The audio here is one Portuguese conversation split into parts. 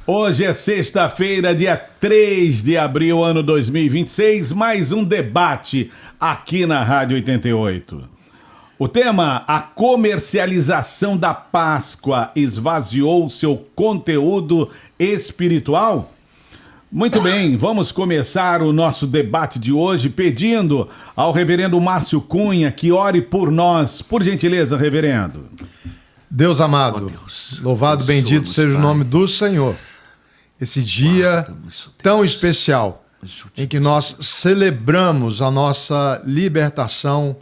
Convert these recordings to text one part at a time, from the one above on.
Hoje é sexta-feira, dia 3 de abril, ano 2026, mais um debate aqui na Rádio 88. O tema, a comercialização da Páscoa esvaziou seu conteúdo espiritual? Muito bem, vamos começar o nosso debate de hoje pedindo ao reverendo Márcio Cunha que ore por nós. Por gentileza, reverendo. Deus amado, louvado, bendito seja o nome do Senhor. Esse dia tão especial em que nós celebramos a nossa libertação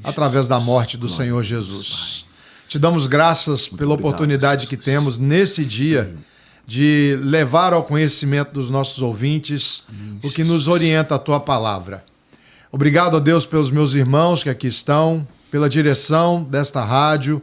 através da morte do Senhor Jesus. Te damos graças pela oportunidade que temos nesse dia de levar ao conhecimento dos nossos ouvintes o que nos orienta a Tua palavra. Obrigado a Deus pelos meus irmãos que aqui estão, pela direção desta rádio,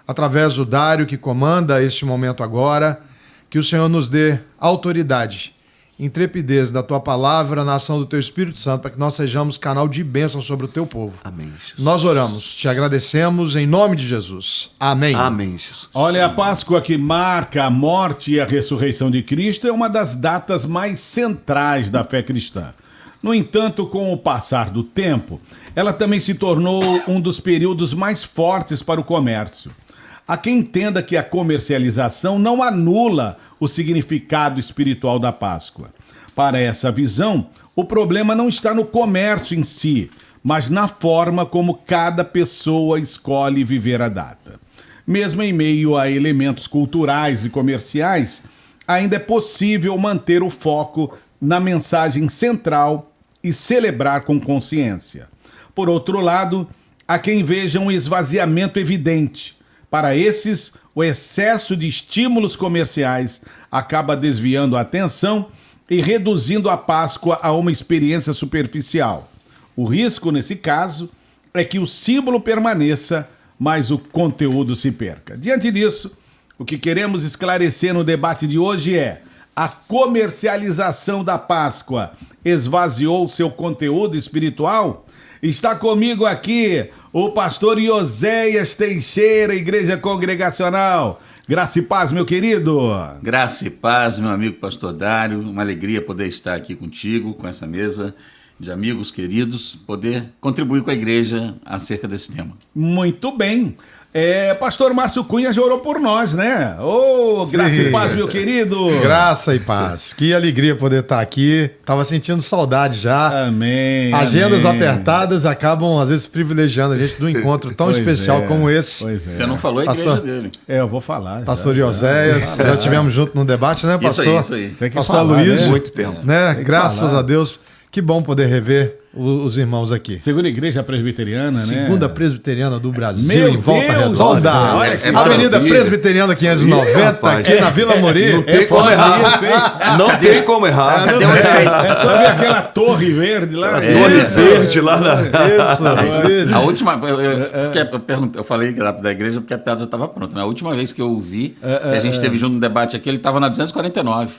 através do Dário que comanda este momento agora, que o Senhor nos dê autoridade, intrepidez da Tua palavra, na ação do Teu Espírito Santo, para que nós sejamos canal de bênção sobre o Teu povo. Amém, Jesus. Nós oramos, te agradecemos em nome de Jesus. Amém. Amém, Jesus. Olha, a Páscoa que marca a morte e a ressurreição de Cristo é uma das datas mais centrais da fé cristã. No entanto, com o passar do tempo, ela também se tornou um dos períodos mais fortes para o comércio. Há quem entenda que a comercialização não anula o significado espiritual da Páscoa. Para essa visão, o problema não está no comércio em si, mas na forma como cada pessoa escolhe viver a data. Mesmo em meio a elementos culturais e comerciais, ainda é possível manter o foco na mensagem central e celebrar com consciência. Por outro lado, há quem veja um esvaziamento evidente. Para esses, o excesso de estímulos comerciais acaba desviando a atenção e reduzindo a Páscoa a uma experiência superficial. O risco, nesse caso, é que o símbolo permaneça, mas o conteúdo se perca. Diante disso, o que queremos esclarecer no debate de hoje é: a comercialização da Páscoa esvaziou seu conteúdo espiritual? Está comigo aqui o pastor Ioséias Teixeira, Igreja Congregacional. Graça e paz, meu querido. Graça e paz, meu amigo pastor Dário. Uma alegria poder estar aqui contigo, com essa mesa de amigos queridos, poder contribuir com a igreja acerca desse tema. Muito bem. Pastor Márcio Cunha já orou por nós, né? Graça e paz, meu querido. Graça e paz. Que alegria poder estar aqui. Tava sentindo saudade já. Amém. Agendas amém. apertadas acabam, às vezes, privilegiando a gente do encontro tão especial como esse. Pois é. Você não falou a igreja dele. Eu vou falar. Pastor Ioséias, já tivemos junto no debate, né, pastor? Isso aí. Tem que Pastor falar, Luiz, né? Muito tempo. né? que Graças falar. a Deus. Que bom poder rever os irmãos aqui. Segunda Igreja Presbiteriana, né? Segunda Presbiteriana do Brasil, Meu em Volta Deus Redonda. do céu, olha que Avenida maravilha. Presbiteriana 590, rapaz. aqui na Vila Mori. Não tem como errar. Não tem como errar. Cadê o efeito? É só ver aquela torre verde lá. Torre verde lá na... Isso, A última, eu falei que era da igreja porque a piada já estava pronta, né? A última vez que eu vi, que a gente esteve junto no debate aqui, ele estava na 249.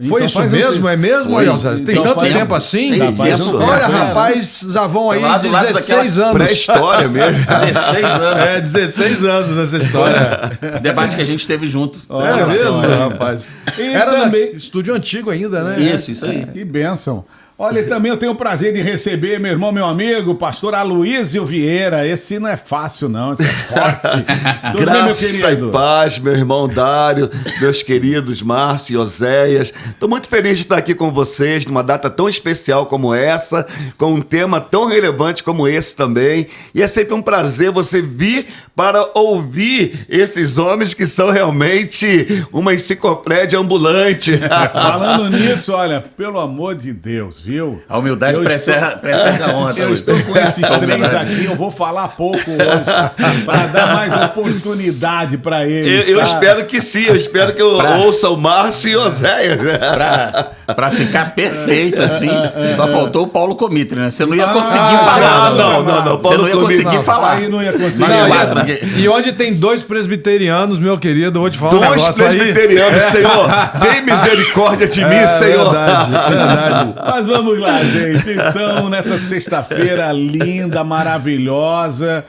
Foi isso mesmo? É mesmo, Foi. Ioséias? Tem Então tanto faz- tempo assim? Tem Rapaz, tempo. Olha, É. rapaz, já vão aí Lá do lado 16 anos. Pré-história mesmo. 16 anos. É, 16 anos nessa história. Debate que a gente teve juntos. Sério mesmo, só, rapaz? E Era também- estúdio antigo ainda, né? Isso aí. Que bênção. Olha, também eu tenho o prazer de receber meu irmão, meu amigo, pastor Aloísio Vieira. Esse não é fácil, não. Esse é forte. Tudo bem, meu Graça querido? e paz, meu irmão Dário, meus queridos Márcio e Oséias. Estou muito feliz de estar aqui com vocês numa data tão especial como essa, com um tema tão relevante como esse também. E é sempre um prazer você vir para ouvir esses homens que são realmente uma enciclopédia ambulante. Falando nisso, olha, pelo amor de Deus, viu? A humildade Eu precede a honra. Eu estou com esses A três humildade. aqui, eu vou falar pouco hoje, para dar mais oportunidade para eles. Eu tá? espero que sim, eu espero que eu ouça o Márcio e Oséias. Pra ficar perfeito, assim, só faltou o Paulo Comitre, né? Você não ia conseguir Ah, falar. não, Você Paulo não ia Comitre, conseguir não. falar. Aí não ia conseguir. Nós Não, quatro ia- aqui. E onde tem dois presbiterianos, meu querido, eu vou te falar um Dois negócio aí. presbiterianos, Senhor, tem misericórdia de mim, Senhor. Verdade. Mas vamos lá, gente. Então, nessa sexta-feira linda, maravilhosa,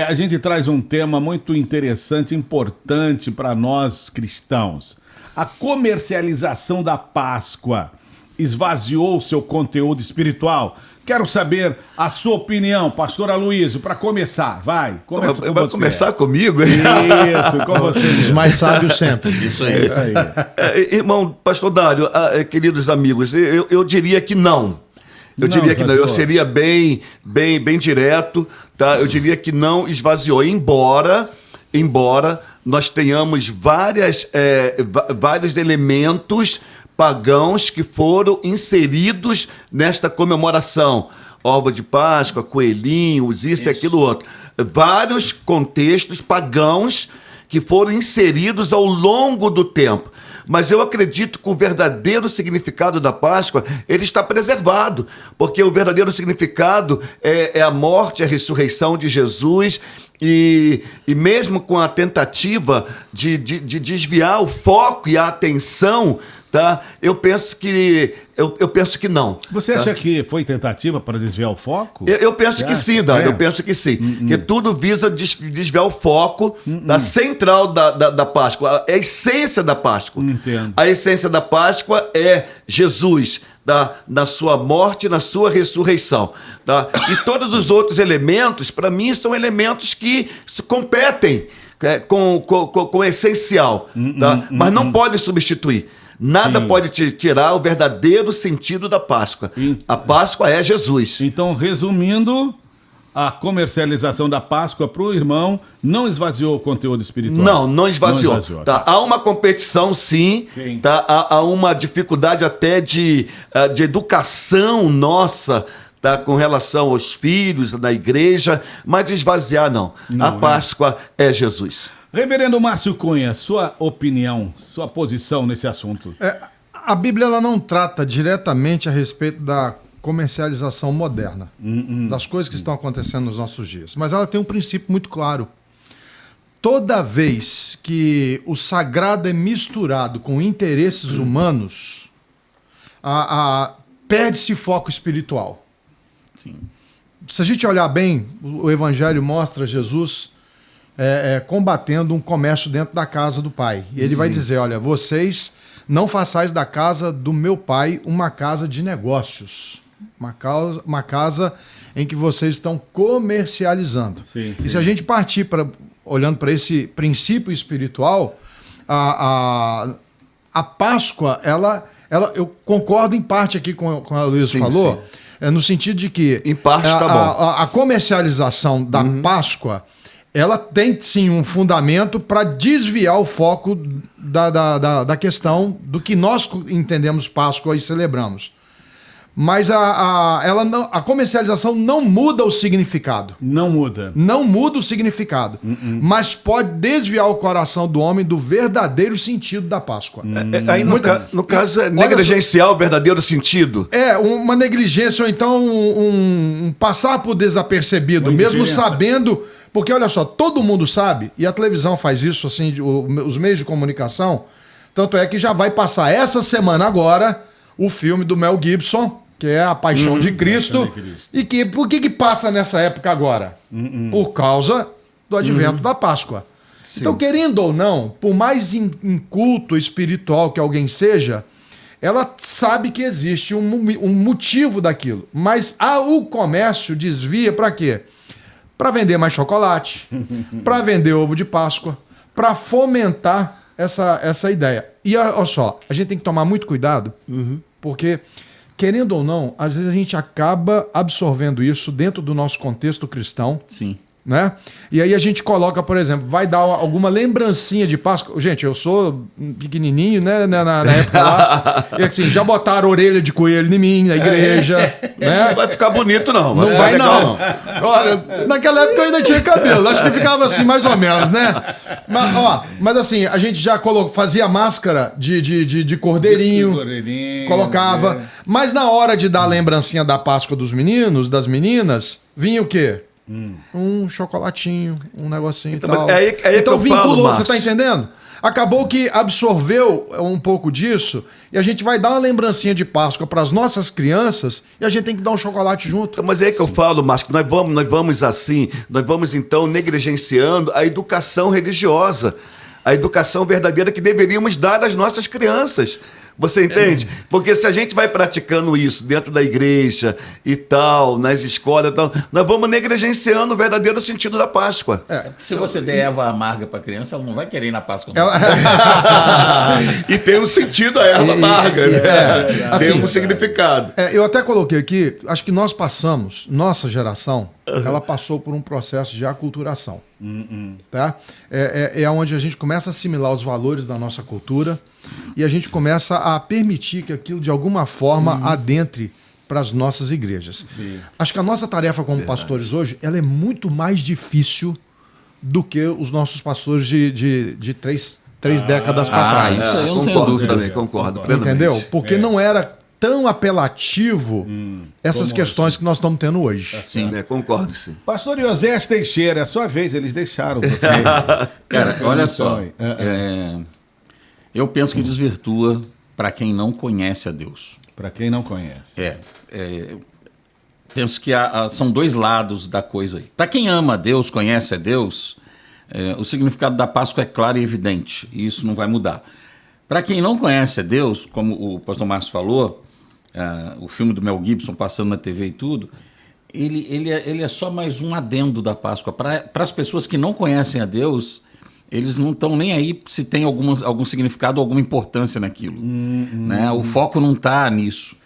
a gente traz um tema muito interessante, importante para nós cristãos. a comercialização da Páscoa esvaziou seu conteúdo espiritual? Quero saber a sua opinião, pastor Aloysio, para começar. Vai, começa com Vai você. começar comigo? Isso, com você. Os mais sábios sempre. Isso aí. Isso aí. Irmão, pastor Dário, queridos amigos, eu diria que não. Eu diria que não, eu seria bem direto, tá? Eu diria que não esvaziou, embora nós tenhamos vários elementos pagãos que foram inseridos nesta comemoração. Ova de Páscoa, coelhinhos, isso e aquilo outro. Vários contextos pagãos que foram inseridos ao longo do tempo. Mas eu acredito que o verdadeiro significado da Páscoa, ele está preservado, porque o verdadeiro significado é a morte, a ressurreição de Jesus, e mesmo com a tentativa de desviar o foco e a atenção, tá? Eu penso que não. Você acha que foi tentativa para desviar o foco? Eu penso que sim, Dário, eu penso que sim. Que tudo visa desviar o foco da central da Páscoa, a essência da Páscoa. Entendo. A essência da Páscoa é Jesus, na sua morte, na sua ressurreição. Tá? E todos os outros elementos, para mim, são elementos que competem com o essencial, tá? Mas não podem substituir. Nada pode tirar o verdadeiro sentido da Páscoa. A Páscoa é Jesus. Então, resumindo, a comercialização da Páscoa para o irmão não esvaziou o conteúdo espiritual. Não esvaziou. Tá? Há uma competição, sim. Tá? Há uma dificuldade até de educação nossa, tá? Com relação aos filhos, da igreja, mas esvaziar não. A Páscoa é Jesus. Reverendo Márcio Cunha, sua opinião, sua posição nesse assunto. A Bíblia ela não trata diretamente a respeito da comercialização moderna, das coisas que estão acontecendo nos nossos dias. Mas ela tem um princípio muito claro. Toda vez que o sagrado é misturado com interesses humanos, perde-se foco espiritual. Sim. Se a gente olhar bem, o Evangelho mostra Jesus combatendo um comércio dentro da casa do Pai. E ele vai dizer, olha, vocês não façais da casa do meu Pai uma casa de negócios. Uma casa em que vocês estão comercializando. Sim. E se a gente partir olhando para esse princípio espiritual, a Páscoa, eu concordo em parte aqui com a Luísa falou, no sentido de que em parte tá bom. A comercialização da Páscoa, ela tem sim um fundamento para desviar o foco da questão do que nós entendemos Páscoa e celebramos. Mas a comercialização não muda o significado. Não muda. Não muda o significado. Mas pode desviar o coração do homem do verdadeiro sentido da Páscoa. Aí, no caso, é negligenciar o verdadeiro sentido. Uma negligência ou então um passar por desapercebido, mesmo sabendo. Porque, olha só, todo mundo sabe, e a televisão faz isso, assim, os meios de comunicação, tanto é que já vai passar essa semana agora o filme do Mel Gibson, que é A Paixão de Cristo. E por que passa nessa época agora? Por causa do advento da Páscoa. Sim. Então, querendo ou não, por mais inculto espiritual que alguém seja, ela sabe que existe um motivo daquilo. Mas o comércio desvia para quê? Para vender mais chocolate, para vender ovo de Páscoa, para fomentar essa ideia. E olha só, a gente tem que tomar muito cuidado, porque, querendo ou não, às vezes a gente acaba absorvendo isso dentro do nosso contexto cristão. Sim. Né? E aí a gente coloca, por exemplo, vai dar alguma lembrancinha de Páscoa. Gente, eu sou pequenininho, né? Na época lá. E assim, já botaram orelha de coelho em mim, na igreja. Né? Não vai ficar bonito, não. Não vai, não. Olha, naquela época eu ainda tinha cabelo. Acho que ficava assim, mais ou menos, né? Mas assim, a gente já fazia máscara de cordeirinho. Colocava. Né? Mas na hora de dar a lembrancinha da Páscoa dos meninos, das meninas, vinha o quê? Um chocolatinho, um negocinho e tal. Então vinculou, você tá entendendo? Acabou que absorveu um pouco disso e a gente vai dar uma lembrancinha de Páscoa para as nossas crianças e a gente tem que dar um chocolate junto. Então, mas é que eu falo, Márcio, nós vamos então negligenciando a educação religiosa. a educação verdadeira que deveríamos dar às nossas crianças. Você entende? Porque se a gente vai praticando isso dentro da igreja e tal, nas escolas e tal, nós vamos negligenciando o verdadeiro sentido da Páscoa. Se você der erva amarga para a criança, ela não vai querer ir na Páscoa. Não. E tem um sentido a erva amarga, né? Tem um significado. Eu até coloquei aqui, acho que nós passamos, nossa geração, ela passou por um processo de aculturação. Tá? É onde a gente começa a assimilar os valores da nossa cultura e a gente começa a permitir que aquilo de alguma forma adentre para as nossas igrejas. Sim. Acho que a nossa tarefa como pastores hoje, ela é muito mais difícil do que os nossos pastores de três décadas para trás. Eu concordo também, concordo plenamente. Entendeu? Porque não era tão apelativo essas questões que nós estamos tendo hoje. Sim, concordo, sim. Pastor Iosés Teixeira, é a sua vez, eles deixaram você. Cara, olha só, eu penso que desvirtua para quem não conhece a Deus. Para quem não conhece. Penso que são dois lados da coisa aí. Para quem ama a Deus, conhece a Deus, o significado da Páscoa é claro e evidente, e isso não vai mudar. Para quem não conhece a Deus, como o pastor Márcio falou, o filme do Mel Gibson passando na TV e tudo, ele é só mais um adendo da Páscoa. Para as pessoas que não conhecem a Deus, eles não estão nem aí se tem algum significado ou alguma importância naquilo. Né? O foco não está nisso.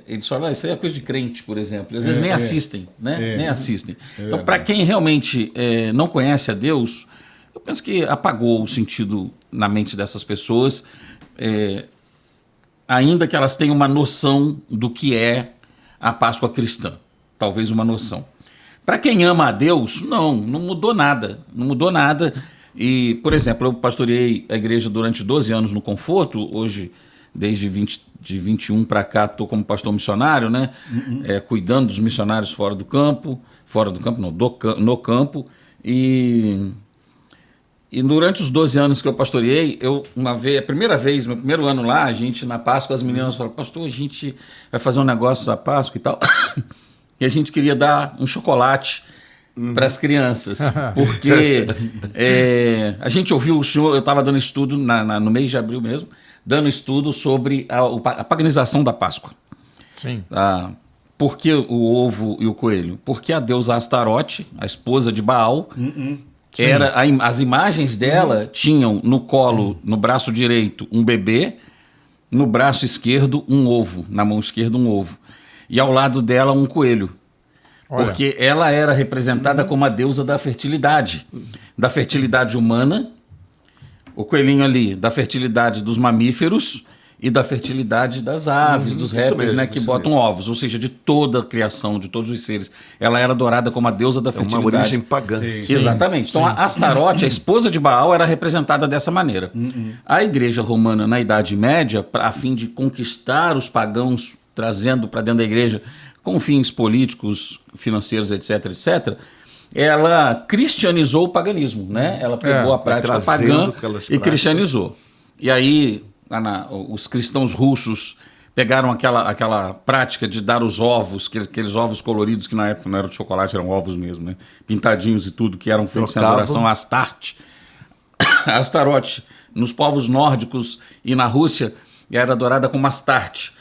Eles falam, isso aí é coisa de crente, por exemplo. Às vezes nem assistem. Né? Nem assistem. Então, para quem realmente não conhece a Deus, eu penso que apagou o sentido na mente dessas pessoas, ainda que elas tenham uma noção do que é a Páscoa cristã. Talvez uma noção. Para quem ama a Deus, não mudou nada. Não mudou nada. E, por exemplo, eu pastoreei a igreja durante 12 anos no Conforto. Hoje, desde 21 para cá, estou como pastor missionário, né? Cuidando dos missionários fora do campo. Fora do campo, não, no campo. E durante os 12 anos que eu pastoreei, a primeira vez, meu primeiro ano lá, a gente, na Páscoa, as meninas falaram, pastor, a gente vai fazer um negócio da Páscoa e tal. E a gente queria dar um chocolate para as crianças, porque a gente ouviu o senhor, eu estava dando estudo no mês de abril mesmo, dando estudo sobre a paganização da Páscoa. Sim. Por que o ovo e o coelho? Porque a deusa Astarote, a esposa de Baal, as imagens dela tinham no colo, no braço direito, um bebê, no braço esquerdo, um ovo, na mão esquerda, um ovo. E ao lado dela, um coelho. Olha. Porque ela era representada como a deusa da fertilidade humana, o coelhinho ali, da fertilidade dos mamíferos e da fertilidade das aves, dos répteis, né, que botam ovos, ou seja, de toda a criação, de todos os seres. Ela era adorada como a deusa da fertilidade. Uma origem pagã. Sim. Exatamente. Então, a Astarote, a esposa de Baal, era representada dessa maneira. A igreja romana, na Idade Média, a fim de conquistar os pagãos, trazendo para dentro da igreja, com fins políticos, financeiros, etc., etc., ela cristianizou o paganismo, né? Ela pegou a prática pagã e cristianizou. E aí, os cristãos russos pegaram aquela prática de dar os ovos, aqueles ovos coloridos, que na época não eram de chocolate, eram ovos mesmo, né? Pintadinhos e tudo, que eram feitos em adoração a Astarte. Astarote, nos povos nórdicos e na Rússia, era adorada como Astarte.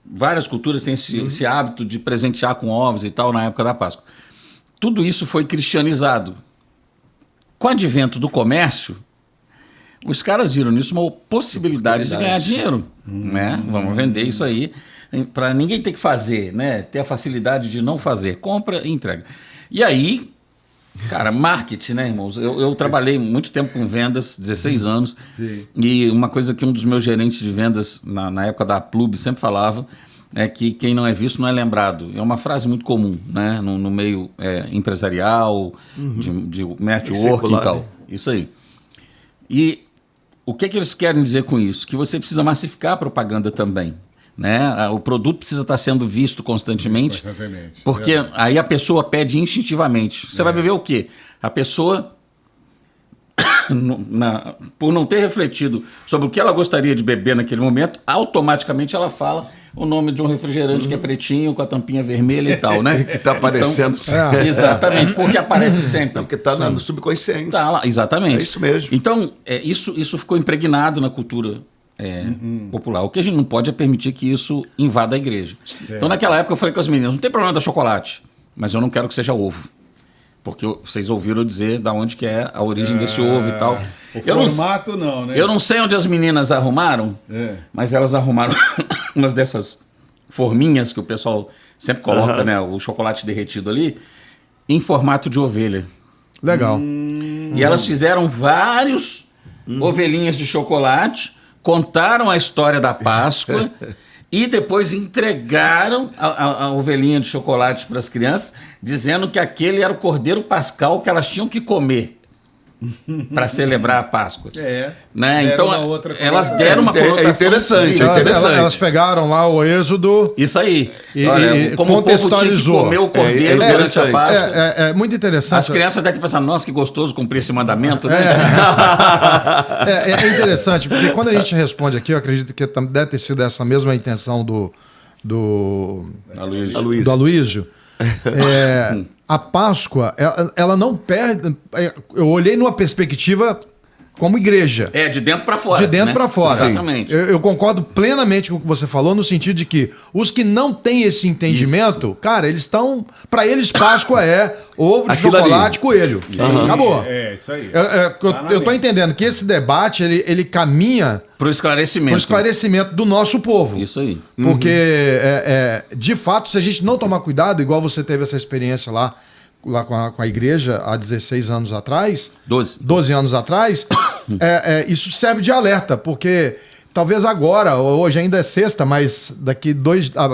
Várias culturas têm esse hábito de presentear com ovos e tal na época da Páscoa. Tudo isso foi cristianizado. Com o advento do comércio, os caras viram nisso uma possibilidade de ganhar dinheiro. Né? Vamos vender isso aí para ninguém ter que fazer, né? Ter a facilidade de não fazer. Compra e entrega. E aí, cara, marketing, né, irmãos? Eu trabalhei muito tempo com vendas, 16 anos. Sim. E uma coisa que um dos meus gerentes de vendas, na época da Plub, sempre falava, é que quem não é visto não é lembrado. É uma frase muito comum, né? No meio empresarial, de network e tal. Isso aí. E o que eles querem dizer com isso? Que você precisa massificar a propaganda também. Né? O produto precisa estar sendo visto constantemente, porque aí a pessoa pede instintivamente. Você vai beber o quê? A pessoa por não ter refletido sobre o que ela gostaria de beber naquele momento, automaticamente ela fala o nome de um refrigerante que é pretinho, com a tampinha vermelha e tal, né? Que está aparecendo sempre. Exatamente, porque aparece sempre. Porque está no subconsciente. Tá lá, exatamente. É isso mesmo. Então, isso ficou impregnado na cultura popular. O que a gente não pode é permitir que isso invada a igreja. Certo. Então, naquela época, eu falei com as meninas, não tem problema dar chocolate, mas eu não quero que seja ovo. Porque vocês ouviram dizer da onde que é a origem desse ovo e tal. O formato não, né? Eu não sei onde as meninas arrumaram, mas elas arrumaram umas dessas forminhas que o pessoal sempre coloca, né? O chocolate derretido ali, em formato de ovelha. Legal. E elas fizeram vários ovelhinhas de chocolate, contaram a história da Páscoa e depois entregaram a ovelhinha de chocolate para as crianças, dizendo que aquele era o cordeiro pascal que elas tinham que comer para celebrar a Páscoa. Né? Deram Então, uma outra elas conotação. deram uma conotação. É interessante, Elas pegaram lá o Êxodo. Isso aí. E Como o povo tinha que contextualizou. comer o cordeiro É durante a interessante. Páscoa. É muito interessante. As crianças devem pensar, nossa, que gostoso cumprir esse mandamento, né? É interessante, porque quando a gente responde aqui, eu acredito que deve ter sido essa mesma intenção do Aloysio. A Páscoa, ela não perde. Eu olhei numa perspectiva como igreja. De dentro para fora. De dentro, né? para fora. Exatamente. Eu concordo plenamente com o que você falou, no sentido de que os que não têm esse entendimento, cara, eles estão. Para eles, Páscoa é ovo de Aquilo chocolate, coelho. Acabou. Isso aí. Eu tô entendendo que esse debate ele caminha Para o esclarecimento. para o esclarecimento do nosso povo. Isso aí. Porque, de fato, se a gente não tomar cuidado, igual você teve essa experiência lá com a igreja há 16 anos atrás, 12 anos atrás, isso serve de alerta, porque talvez agora, hoje ainda é sexta, mas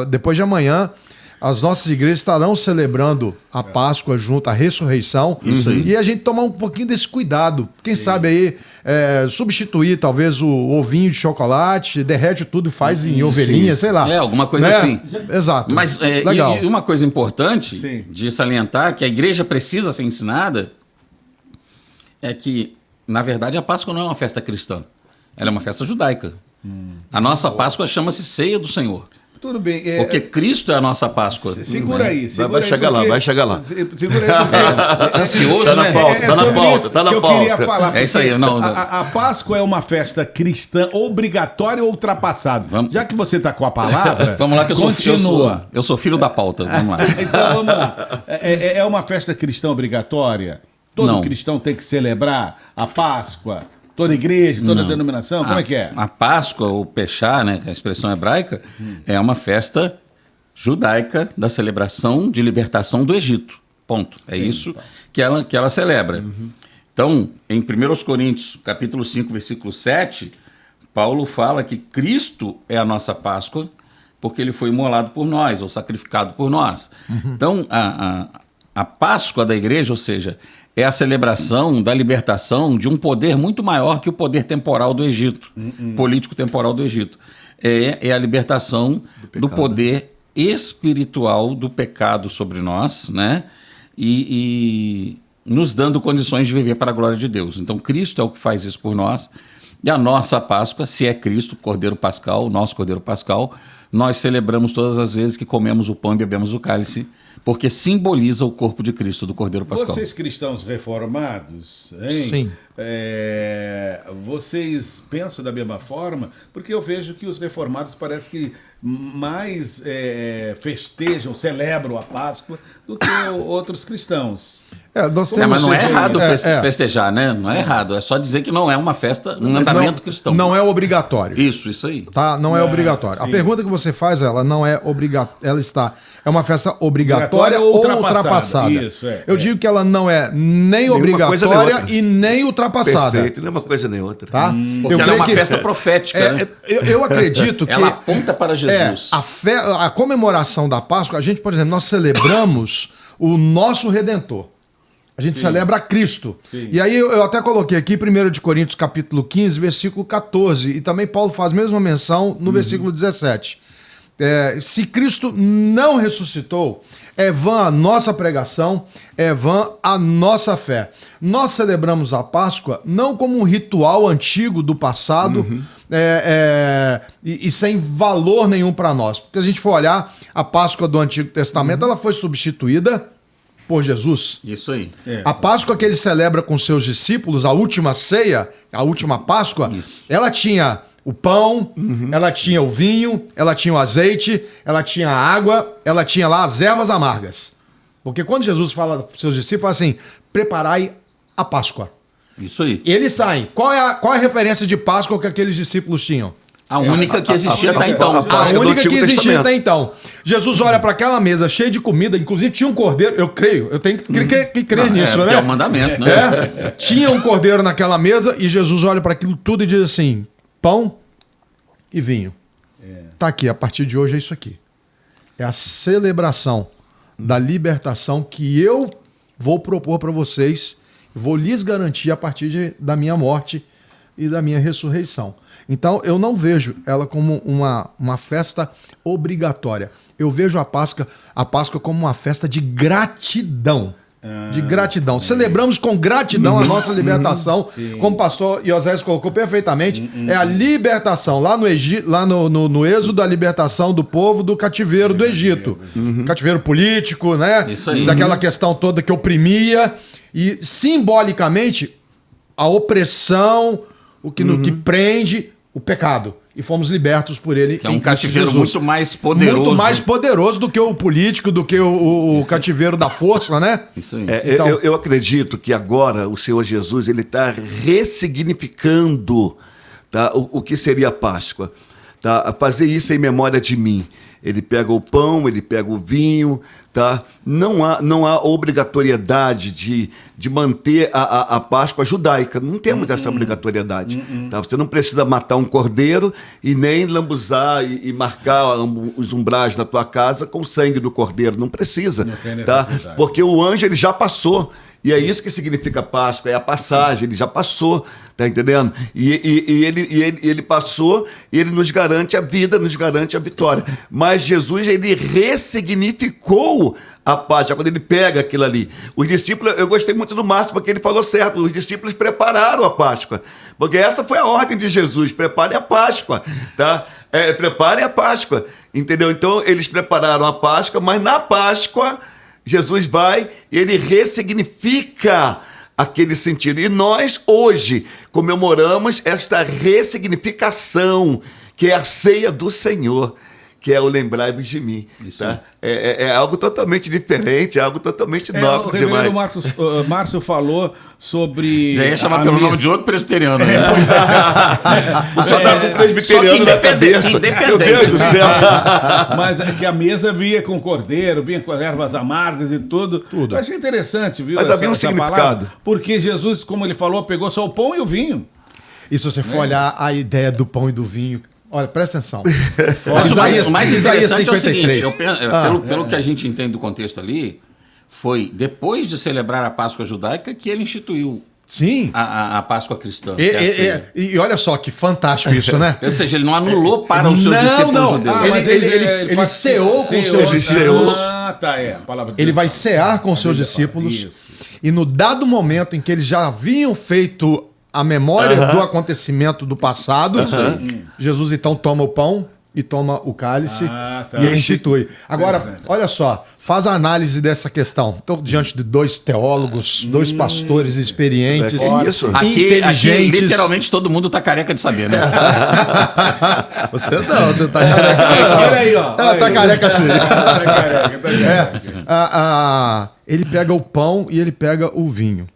depois de amanhã, as nossas igrejas estarão celebrando a Páscoa junto à ressurreição. Isso aí. E a gente tomar um pouquinho desse cuidado. Quem sabe aí substituir talvez o ovinho de chocolate, derrete tudo e faz em ovelhinha, sei lá. Alguma coisa assim. Exato. Mas legal. E uma coisa importante de salientar, que a igreja precisa ser ensinada, é que, na verdade, a Páscoa não é uma festa cristã. Ela é uma festa judaica. A nossa Páscoa chama-se Ceia do Senhor. Tudo bem. Porque Cristo é a nossa Páscoa. Segura aí. Vai chegar lá, vai chegar lá. Segura aí. Porque... Ansioso, Tá na né? pauta, tá na sobre pauta, isso tá na que pauta. eu queria falar. É isso aí, não. A Páscoa é uma festa cristã obrigatória ou ultrapassada? Já que você está com a palavra, Vamos lá que continua. Eu sou filho da pauta. Vamos lá. Então vamos lá. É uma festa cristã obrigatória? Todo cristão tem que celebrar a Páscoa? Toda igreja, toda denominação? Como é que é? A Páscoa, ou Peshá, né, que é a expressão hebraica, é uma festa judaica da celebração de libertação do Egito. Ponto. É isso que ela celebra. Então, em 1 Coríntios, capítulo 5, versículo 7, Paulo fala que Cristo é a nossa Páscoa, porque ele foi imolado por nós, ou sacrificado por nós. Então, a Páscoa da igreja, ou seja, é a celebração da libertação de um poder muito maior que o poder temporal do Egito, político temporal do Egito. É a libertação do poder espiritual do pecado sobre nós, né? E nos dando condições de viver para a glória de Deus. Então, Cristo é o que faz isso por nós. E a nossa Páscoa, se é Cristo, Cordeiro Pascal, o nosso Cordeiro Pascal, nós celebramos todas as vezes que comemos o pão e bebemos o cálice, porque simboliza o corpo de Cristo, do Cordeiro Pascal. Vocês cristãos reformados, hein? Sim. Vocês pensam da mesma forma? Porque eu vejo que os reformados parece que mais festejam, celebram a Páscoa do que outros cristãos. Mas não é errado festejar, né? Não é errado. É só dizer que não é uma festa, um andamento cristão. Não é obrigatório. Isso aí. Tá? Não é obrigatório. Sim. A pergunta que você faz, ela não é obrigatória. Ela está. É uma festa obrigatória ou ultrapassada. Isso, Eu digo que ela não é nem obrigatória e nem ultrapassada. Perfeito, não é uma coisa nem outra. Tá? Porque ela é uma festa profética, né? Eu acredito que ela aponta para Jesus. A comemoração da Páscoa, a gente, por exemplo, nós celebramos o nosso Redentor. A gente celebra Cristo. Sim. E aí eu até coloquei aqui 1 Coríntios capítulo 15, versículo 14. E também Paulo faz a mesma menção no versículo 17. Se Cristo não ressuscitou, é vã a nossa pregação, é vã a nossa fé. Nós celebramos a Páscoa não como um ritual antigo do passado, e sem valor nenhum para nós. Porque a gente for olhar a Páscoa do Antigo Testamento, ela foi substituída por Jesus. Isso aí. A Páscoa que ele celebra com seus discípulos, a última ceia, a última Páscoa, ela tinha o pão, ela tinha o vinho, ela tinha o azeite, ela tinha a água, ela tinha lá as ervas amargas. Porque quando Jesus fala para os seus discípulos, fala assim, preparai a Páscoa. Isso aí. E eles saem. Qual é a referência de Páscoa que aqueles discípulos tinham? A única que existia até então. A única que existia até então. Jesus olha para aquela mesa cheia de comida, inclusive tinha um cordeiro, eu tenho que crer nisso, né? É o mandamento, né? Tinha um cordeiro naquela mesa e Jesus olha para aquilo tudo e diz assim, pão e vinho. Tá aqui, a partir de hoje é isso aqui. É a celebração da libertação que eu vou propor para vocês, vou lhes garantir a partir da minha morte e da minha ressurreição. Então, eu não vejo ela como uma festa obrigatória. Eu vejo a Páscoa como uma festa de gratidão. De gratidão. Celebramos com gratidão a nossa libertação, como o pastor Iosés colocou perfeitamente. É a libertação, lá no Egito, lá no Êxodo, a libertação do povo do cativeiro do Egito. Cativeiro político, né? Isso aí. Daquela questão toda que oprimia. E, simbolicamente, a opressão, o que prende o pecado. E fomos libertos por ele. Que é um cativeiro muito mais poderoso. Muito mais poderoso do que o político, do que o cativeiro da força, né? Isso aí. Então, eu acredito que agora o Senhor Jesus ele está ressignificando, tá, o que seria a Páscoa. Tá? Fazer isso em memória de mim. Ele pega o pão, ele pega o vinho, tá? Não há obrigatoriedade de manter a Páscoa judaica. Não temos essa obrigatoriedade. Tá? Você não precisa matar um cordeiro e nem lambuzar e marcar os umbrais da tua casa com o sangue do cordeiro. Não precisa. Não tem tá? necessidade. Porque o anjo ele já passou. E é isso que significa Páscoa, é a passagem, ele já passou, tá entendendo? E ele passou e ele nos garante a vida, nos garante a vitória. Mas Jesus, ele ressignificou a Páscoa, quando ele pega aquilo ali. Os discípulos, eu gostei muito do Márcio, porque ele falou certo, os discípulos prepararam a Páscoa. Porque essa foi a ordem de Jesus, prepare a Páscoa, tá? Prepare a Páscoa, entendeu? Então, eles prepararam a Páscoa, mas na Páscoa Jesus vai e ele ressignifica aquele sentido. E nós, hoje, comemoramos esta ressignificação, que é a ceia do Senhor, que é o lembrai-vos de mim. Tá? É algo totalmente diferente, é algo totalmente novo O demais. reverendo Márcio falou sobre... Já ia chamar pelo nome de outro presbiteriano. Né? O senhor está com o presbiteriano na cabeça. Meu Deus do céu. Mas é que a mesa vinha com cordeiro, vinha com as ervas amargas e tudo. Eu achei interessante, viu? Mas havia um significado. Palavra, porque Jesus, como ele falou, pegou só o pão e o vinho. e se você for olhar a ideia do pão e do vinho, olha, presta atenção. Mas o mais interessante é o 53. seguinte, pelo que a gente entende do contexto ali, foi depois de celebrar a Páscoa judaica que ele instituiu Sim. a Páscoa cristã. E olha só que fantástico isso, né? Ou seja, ele não anulou para os seus discípulos judeus. Ele ceou com seus discípulos. A palavra de Ele Deus vai fala. cear com seus discípulos. Isso. E no dado momento em que eles já haviam feito a memória do acontecimento do passado, Jesus então toma o pão e toma o cálice e ele institui. Agora, olha só, faz a análise dessa questão. Estou diante de dois teólogos, dois pastores experientes, Isso. Aqui, inteligentes. literalmente, todo mundo tá careca de saber, né? Você não, você tá careca. Olha aí, ó. Tá careca sim. Tá careca. Ele pega o pão e ele pega o vinho.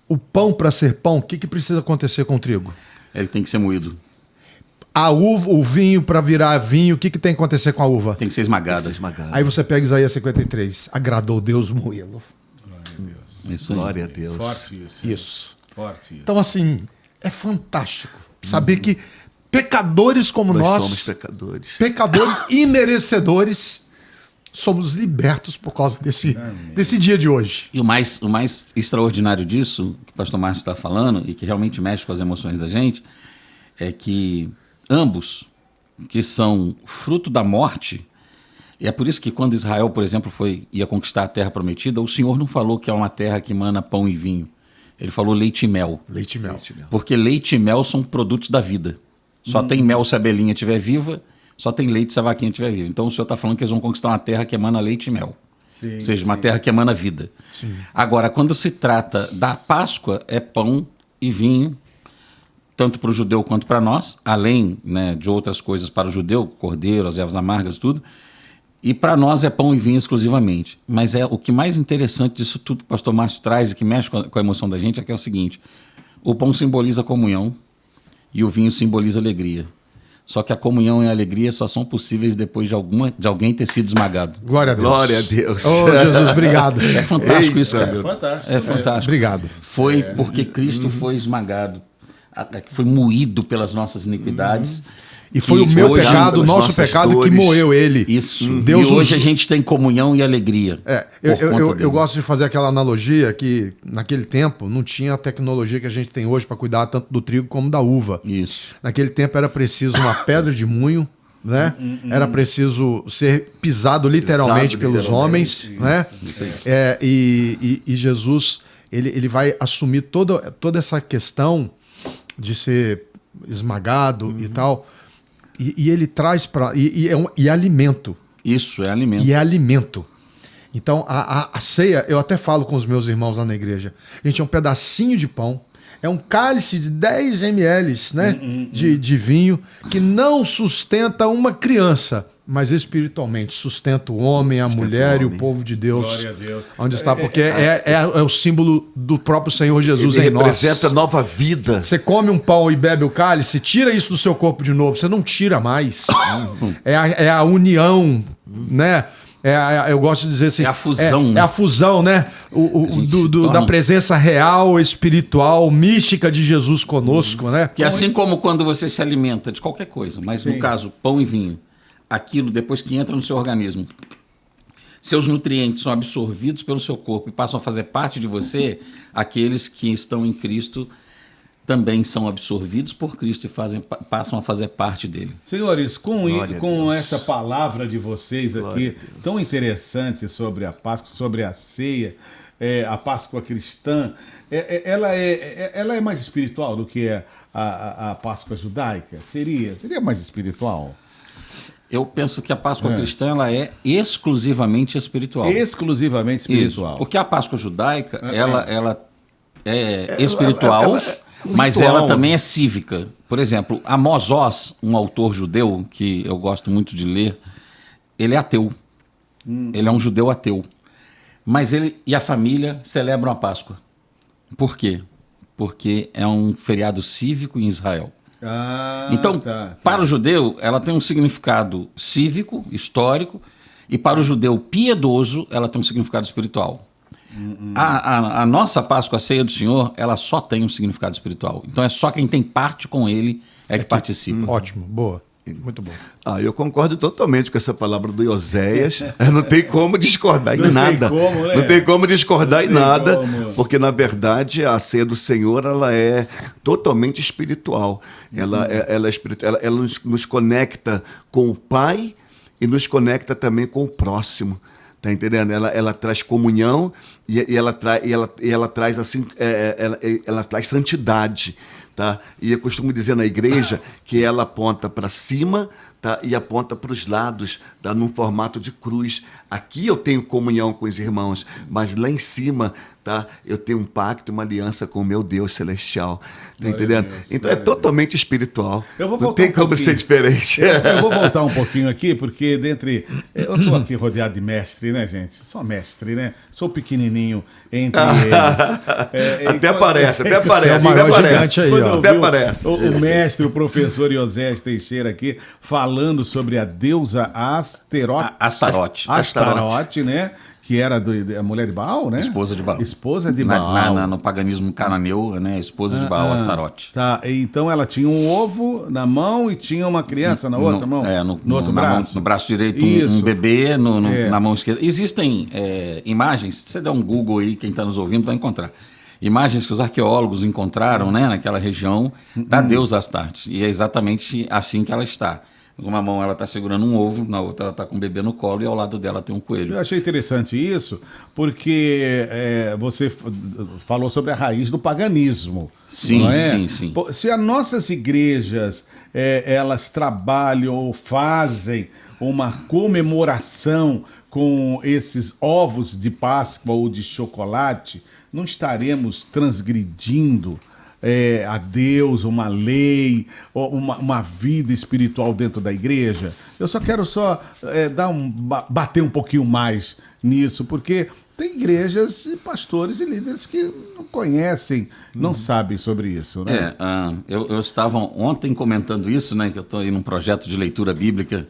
O pão, para ser pão, o que precisa acontecer com o trigo? Ele tem que ser moído. A uva, o vinho, para virar vinho, o que tem que acontecer com a uva? Tem que ser esmagado. Aí você pega Isaías 53. Agradou Deus moê-lo. Isso aí. Glória a Deus. Forte isso. Isso. Forte isso. Então, assim, é fantástico saber que pecadores como Nós somos nós, pecadores. pecadores imerecedores, somos libertos por causa desse dia de hoje. E o mais extraordinário disso, que o pastor Márcio está falando, e que realmente mexe com as emoções da gente, é que ambos, que são fruto da morte, E é por isso que quando Israel, por exemplo, ia conquistar a terra prometida, o Senhor não falou que é uma terra que emana pão e vinho. Ele falou leite e mel. Leite e mel. Porque leite e mel são produtos da vida. Só tem mel se a abelhinha estiver viva, só tem leite se a vaquinha estiver viva. Então o Senhor está falando que eles vão conquistar uma terra que emana leite e mel. Sim, ou seja, uma terra que emana vida. Sim. Agora, quando se trata da Páscoa, é pão e vinho, tanto para o judeu quanto para nós, além, né, de outras coisas para o judeu, cordeiro, as ervas amargas, tudo. E para nós é pão e vinho exclusivamente. Mas o que mais interessante disso tudo que o pastor Márcio traz e que mexe com a emoção da gente é que é o seguinte: o pão simboliza a comunhão e o vinho simboliza a alegria. Só que a comunhão e a alegria só são possíveis depois de alguém ter sido esmagado. Glória a Deus. Glória a Deus. Oh, Jesus, obrigado. É fantástico isso, cara. É fantástico. É fantástico. Obrigado. Foi porque Cristo foi esmagado, foi moído pelas nossas iniquidades. E foi E o meu hoje, pecado, o pelas nosso nossas pecado que dores. moeu ele. Isso. Deus e hoje usou- a gente tem comunhão e alegria. Eu gosto de fazer aquela analogia que naquele tempo não tinha a tecnologia que a gente tem hoje para cuidar tanto do trigo como da uva. Isso. Naquele tempo era preciso uma pedra de moinho, né? Era preciso ser pisado literalmente Pisado, pelos literalmente. homens, né? E Jesus ele vai assumir toda essa questão de ser esmagado e tal. E ele traz para e é alimento. Isso, é alimento. E é alimento. Então, a ceia, eu até falo com os meus irmãos lá na igreja. Gente, é um pedacinho de pão, é um cálice de 10 ml, né, de vinho, que não sustenta uma criança, mas espiritualmente sustenta o homem, a mulher e o povo de Deus. Glória a Deus. Onde está, porque é o símbolo do próprio Senhor Jesus Ele em nós. representa nova vida. Você come um pão e bebe o cálice, tira isso do seu corpo de novo. Você não tira mais. É a união, né? Eu gosto de dizer assim. É a fusão, É né? a fusão, né? gente se Da torna- presença real, espiritual, mística de Jesus conosco, né? Que assim como quando você se alimenta de qualquer coisa, mas no caso, pão e vinho, aquilo depois que entra no seu organismo, seus nutrientes são absorvidos pelo seu corpo e passam a fazer parte de você, aqueles que estão em Cristo também são absorvidos por Cristo e passam a fazer parte dele. Senhores, Glória a com Deus. essa palavra de vocês Glória aqui, a Deus. tão interessante sobre a Páscoa, sobre a ceia, a Páscoa cristã, ela é mais espiritual do que a Páscoa judaica? Seria mais espiritual? Eu penso que a Páscoa cristã ela é exclusivamente espiritual. Exclusivamente espiritual. Isso, porque a Páscoa judaica, ela é espiritual, ela é mas ritual. ela também é cívica. Por exemplo, Amos Oz, um autor judeu que eu gosto muito de ler, ele é ateu. Ele é um judeu ateu. Mas ele e a família celebram a Páscoa. Por quê? Porque é um feriado cívico em Israel. Então, para o judeu, ela tem um significado cívico, histórico, e para o judeu piedoso, ela tem um significado espiritual. A nossa Páscoa, a ceia do Senhor, ela só tem um significado espiritual. Então é só quem tem parte com ele que participa. Ótimo, boa. Muito bom. Eu concordo totalmente com essa palavra do Oséias. Não tem como discordar em nada. como, né? Não tem como discordar em tem nada, como. porque na verdade a ceia do Senhor ela é totalmente espiritual. Ela é espiritual. Ela nos conecta com o Pai e nos conecta também com o próximo. Tá entendendo? Ela traz comunhão e ela traz assim, ela traz santidade. Tá? E eu costumo dizer na igreja que ela aponta para cima, tá? E aponta para os lados, tá? Num formato de cruz. Aqui eu tenho comunhão com os irmãos, mas lá em cima, tá? Eu tenho um pacto, uma aliança com o meu Deus celestial. Tá entendendo? Deus, Então é totalmente espiritual. Eu vou Não voltar tem um como pouquinho. ser diferente. Eu vou voltar um pouquinho aqui, porque eu estou aqui rodeado de mestre, né, gente? Sou mestre, né? Sou pequenininho entre eles. Até parece. Você é o maior gigante aí, Quando ó. eu Até vi parece. o mestre, o professor Iosés Teixeira aqui, falando sobre a deusa Astarote. Astarote, né? Que era a mulher de Baal, né? Esposa de Baal. Esposa de Baal. No paganismo cananeu, né? Esposa de Baal, Astarote. Tá, então ela tinha um ovo na mão e tinha uma criança na outra mão? No outro braço? No braço direito, Isso. um bebê, É. na mão esquerda. Existem imagens, se você der um Google aí, quem está nos ouvindo vai encontrar. Imagens que os arqueólogos encontraram, né, naquela região da deusa Astarte. E é exatamente assim que ela está. Uma mão ela está segurando um ovo, na outra ela está com um bebê no colo e ao lado dela tem um coelho. Eu achei interessante isso, porque você falou sobre a raiz do paganismo. Sim, não é? sim. Pô, se as nossas igrejas elas trabalham ou fazem uma comemoração com esses ovos de Páscoa ou de chocolate, não estaremos transgredindo a Deus, uma lei, uma vida espiritual dentro da igreja? Eu só quero bater um pouquinho mais nisso, porque tem igrejas, pastores e líderes que não conhecem, não sabem sobre isso, né? Eu estava ontem comentando isso, né, que eu estou aí num projeto de leitura bíblica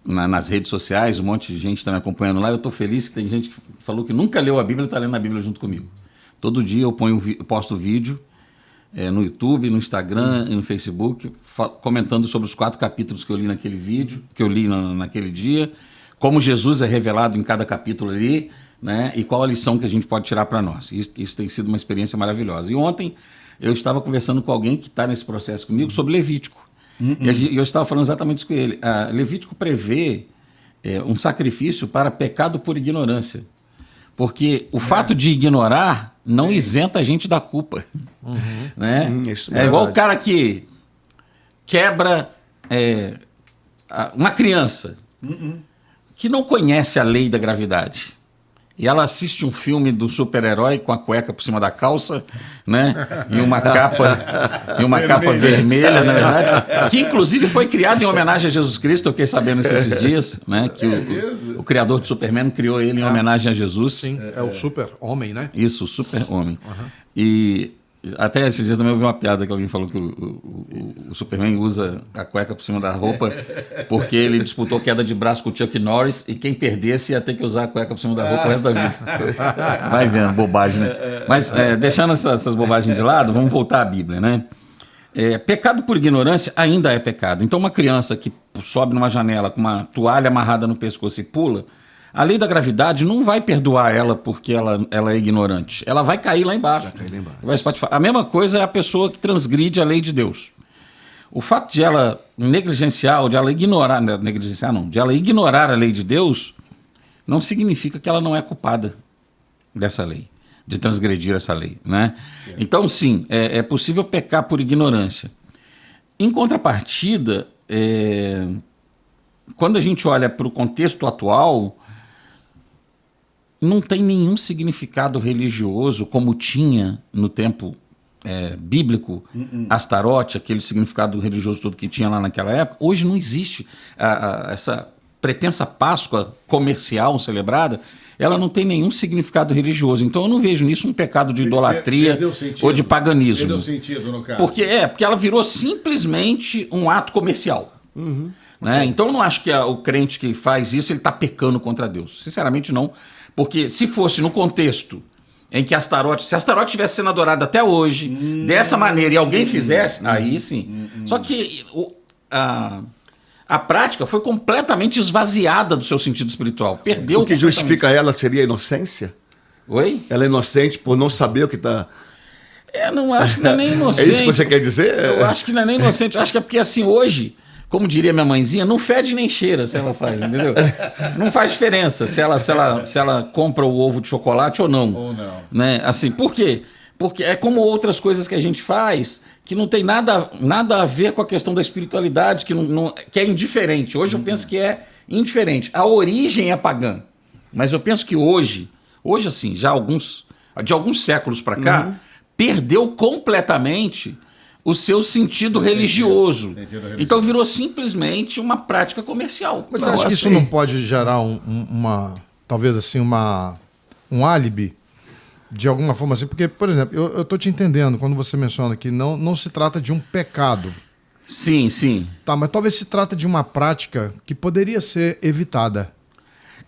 nas redes sociais, um monte de gente está me acompanhando lá. Eu estou feliz que tem gente que falou que nunca leu a Bíblia e está lendo a Bíblia junto comigo. Todo dia eu posto vídeo no YouTube, no Instagram e no Facebook, comentando sobre os 4 capítulos que eu li naquele vídeo, que eu li naquele dia, como Jesus é revelado em cada capítulo ali, né, e qual a lição que a gente pode tirar para nós. Isso tem sido uma experiência maravilhosa. E ontem eu estava conversando com alguém que está nesse processo comigo sobre Levítico. E eu estava falando exatamente isso com ele. Levítico prevê um sacrifício para pecado por ignorância. Porque o fato de ignorar não isenta a gente da culpa. Né? Isso é igual o cara que quebra uma criança que não conhece a lei da gravidade. E ela assiste um filme do super-herói com a cueca por cima da calça, né? E uma capa vermelha, na verdade, que inclusive foi criado em homenagem a Jesus Cristo. Eu fiquei sabendo isso esses dias, né? Que o criador do Superman criou ele em homenagem a Jesus. Sim, é o super-homem, né? Isso, o super-homem. E até esses dias também eu vi uma piada que alguém falou que o Superman usa a cueca por cima da roupa porque ele disputou queda de braço com o Chuck Norris e quem perdesse ia ter que usar a cueca por cima da roupa o resto da vida. Vai vendo, bobagem, né? Mas deixando essas bobagens de lado, vamos voltar à Bíblia, né? Pecado por ignorância ainda é pecado. Então uma criança que sobe numa janela com uma toalha amarrada no pescoço e pula, a lei da gravidade não vai perdoar ela porque ela é ignorante. Ela vai cair lá embaixo. A mesma coisa é a pessoa que transgride a lei de Deus. O fato de ela negligenciar, ou de ela ignorar, de ela ignorar a lei de Deus, não significa que ela não é culpada dessa lei, de transgredir essa lei, né? Então, sim, é possível pecar por ignorância. Em contrapartida, quando a gente olha para o contexto atual, não tem nenhum significado religioso como tinha no tempo bíblico, Astarote, aquele significado religioso todo que tinha lá naquela época. Hoje não existe essa pretensa Páscoa comercial celebrada, ela não tem nenhum significado religioso. Então eu não vejo nisso um pecado de idolatria ou de paganismo. Perdeu sentido, no caso. Porque ela virou simplesmente um ato comercial. Né? Então eu não acho que o crente que faz isso ele está pecando contra Deus. Sinceramente não. Porque se fosse no contexto em que se Astarote estivesse sendo adorada até hoje, dessa maneira, e alguém fizesse, aí sim. Só que a prática foi completamente esvaziada do seu sentido espiritual. Perdeu. O que justifica ela seria a inocência? Oi? Ela é inocente por não saber o que está... Não acho que não é nem inocente. É isso que você quer dizer? Eu acho que não é nem inocente. Eu acho que é porque assim, hoje... Como diria minha mãezinha, não fede nem cheira se ela faz, entendeu? Não faz diferença se ela compra o ovo de chocolate ou não. Ou não. Né? Assim, por quê? Porque é como outras coisas que a gente faz que não tem nada a ver com a questão da espiritualidade, que é indiferente. Hoje eu penso que é indiferente. A origem é pagã. Mas eu penso que hoje assim, já de alguns séculos para cá, perdeu completamente o seu sentido religioso. Então virou simplesmente uma prática comercial. Mas você acha que isso não pode gerar talvez assim, um álibi? De alguma forma assim? Porque, por exemplo, eu estou te entendendo quando você menciona que não se trata de um pecado. Sim, sim. Tá, mas talvez se trata de uma prática que poderia ser evitada.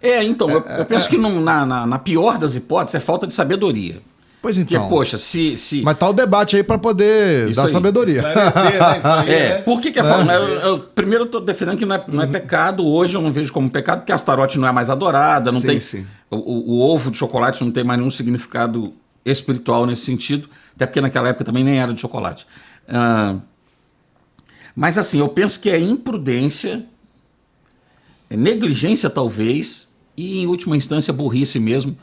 Então, eu penso que na pior das hipóteses é falta de sabedoria. Pois então. Porque, poxa, Mas tá o debate aí para poder dar sabedoria. Por que é falta? Primeiro eu estou defendendo que não é pecado. Hoje eu não vejo como pecado, porque a Astarote não é mais adorada, não tem... Sim. O ovo de chocolate não tem mais nenhum significado espiritual nesse sentido, até porque naquela época também nem era de chocolate. Mas assim, eu penso que é imprudência, é negligência talvez, e em última instância burrice mesmo.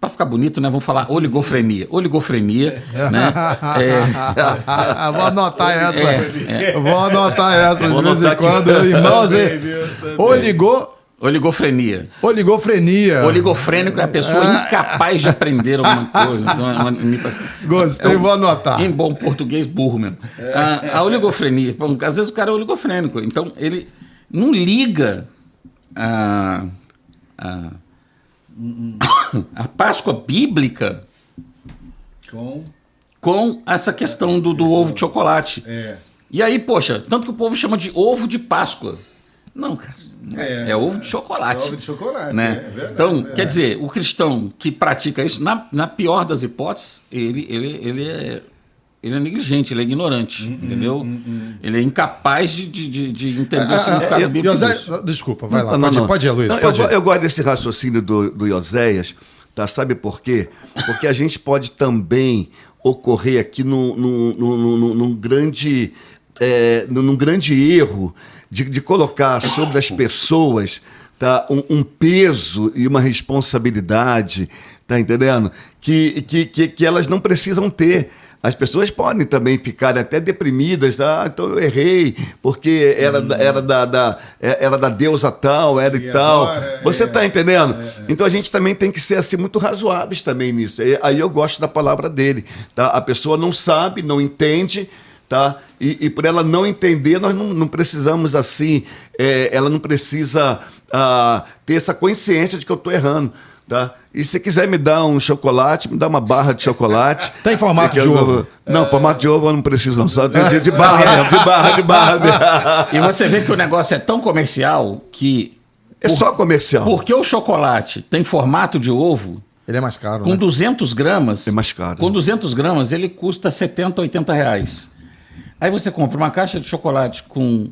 Para ficar bonito, né? Vamos falar oligofrenia. Oligofrenia, né? Vou anotar essa. Vou anotar essa de vez em quando. Irmãos, Oligofrenia. Oligofrenia. Oligofrênico é a pessoa incapaz de aprender alguma coisa. Então, é uma imitação. Gostei, vou anotar. Em bom português, burro mesmo. A oligofrenia. Bom, às vezes o cara é oligofrênico. Então, ele não liga a Páscoa bíblica com essa questão do ovo de chocolate. E aí, poxa, tanto que o povo chama de ovo de Páscoa. Não, cara. É ovo de chocolate. É ovo de chocolate, né? É verdade. Então, quer dizer, o cristão que pratica isso, na pior das hipóteses, ele é negligente, ele é ignorante, entendeu? Ele é incapaz de entender o significado bíblico disso. Desculpa, vai lá. Não. Pode ir, Luiz. Não, Pode ir. eu gosto desse raciocínio do Oséias, tá? Sabe por quê? Porque a gente pode também ocorrer aqui num grande erro de colocar sobre as pessoas, tá, um peso e uma responsabilidade, tá entendendo? Que elas não precisam ter. As pessoas podem também ficar até deprimidas, então eu errei, porque era da deusa tal, era e tal. Agora, Você está entendendo? Então a gente também tem que ser assim, muito razoáveis também nisso. Aí eu gosto da palavra dele. Tá? A pessoa não sabe, não entende, tá? E por ela não entender, nós não precisamos assim, ela não precisa ter essa consciência de que eu estou errando. Tá? E se quiser me dar um chocolate, me dá uma barra de chocolate. Tem formato de ovo? Não, formato de ovo eu não preciso não, só de barra mesmo, de barra mesmo. E você vê que o negócio é tão comercial que... Só comercial. Porque o chocolate tem formato de ovo... Ele é mais caro, com né? 200 gramas... É mais caro. Com 200 gramas ele custa 70, 80 reais. Aí você compra uma caixa de chocolate com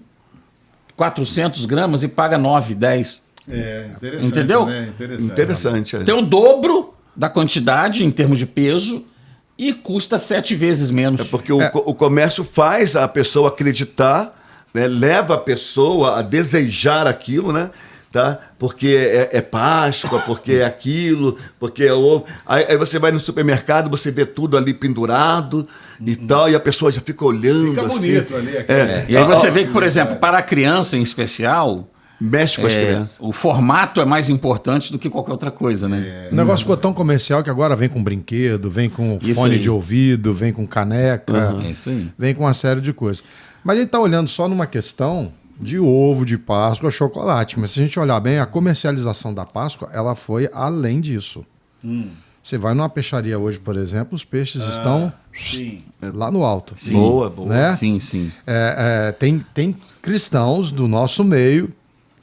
400 gramas e paga 9, 10. Interessante. Entendeu? Né? Interessante. Tem o dobro da quantidade em termos de peso e custa 7 vezes menos. Porque o comércio faz a pessoa acreditar, né? Leva a pessoa a desejar aquilo, né? Tá? Porque é Páscoa, porque é aquilo, porque é ovo. Aí você vai no supermercado, você vê tudo ali pendurado e tal, e a pessoa já fica olhando. Fica bonito assim. ali. E aí você vê que, por exemplo, para a criança em especial... Mexe com as crianças. O formato é mais importante do que qualquer outra coisa, né? O negócio ficou tão comercial que agora vem com brinquedo, vem com Isso fone aí. de ouvido, vem com caneca, É isso aí. vem com uma série de coisas. Mas a gente está olhando só numa questão de ovo, de Páscoa, chocolate. Mas se a gente olhar bem, a comercialização da Páscoa, ela foi além disso. Você vai numa peixaria hoje, por exemplo, os peixes estão lá no alto. Sim. Boa. Né? Sim, sim. Tem cristãos do nosso meio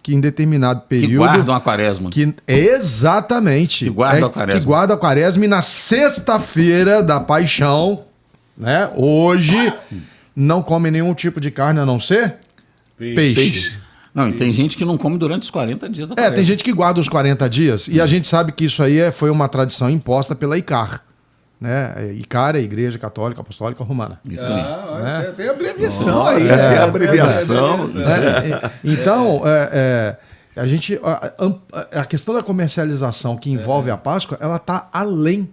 que em determinado período... Que guardam a quaresma. Exatamente. Que guardam a quaresma. Que guardam a quaresma e na sexta-feira da paixão, né, hoje, não come nenhum tipo de carne a não ser peixe. Não, e tem gente que não come durante os 40 dias da quaresma. Tem gente que guarda os 40 dias e a gente sabe que isso aí foi uma tradição imposta pela ICAR. Né? ICAR é a Igreja Católica Apostólica Romana. Isso aí. Tem abreviação aí. Tem abreviação. Então, a questão da comercialização que envolve a Páscoa, ela está além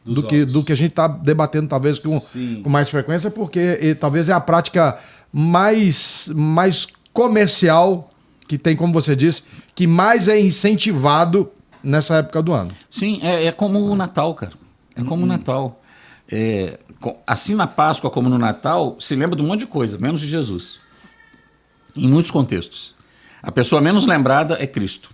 do que a gente está debatendo, talvez com mais frequência, porque talvez é a prática mais comercial que tem, como você disse, que mais é incentivado nessa época do ano. Sim, é como o Natal, cara. É como o Natal. Assim na Páscoa como no Natal, se lembra de um monte de coisa, menos de Jesus. Em muitos contextos. A pessoa menos lembrada é Cristo.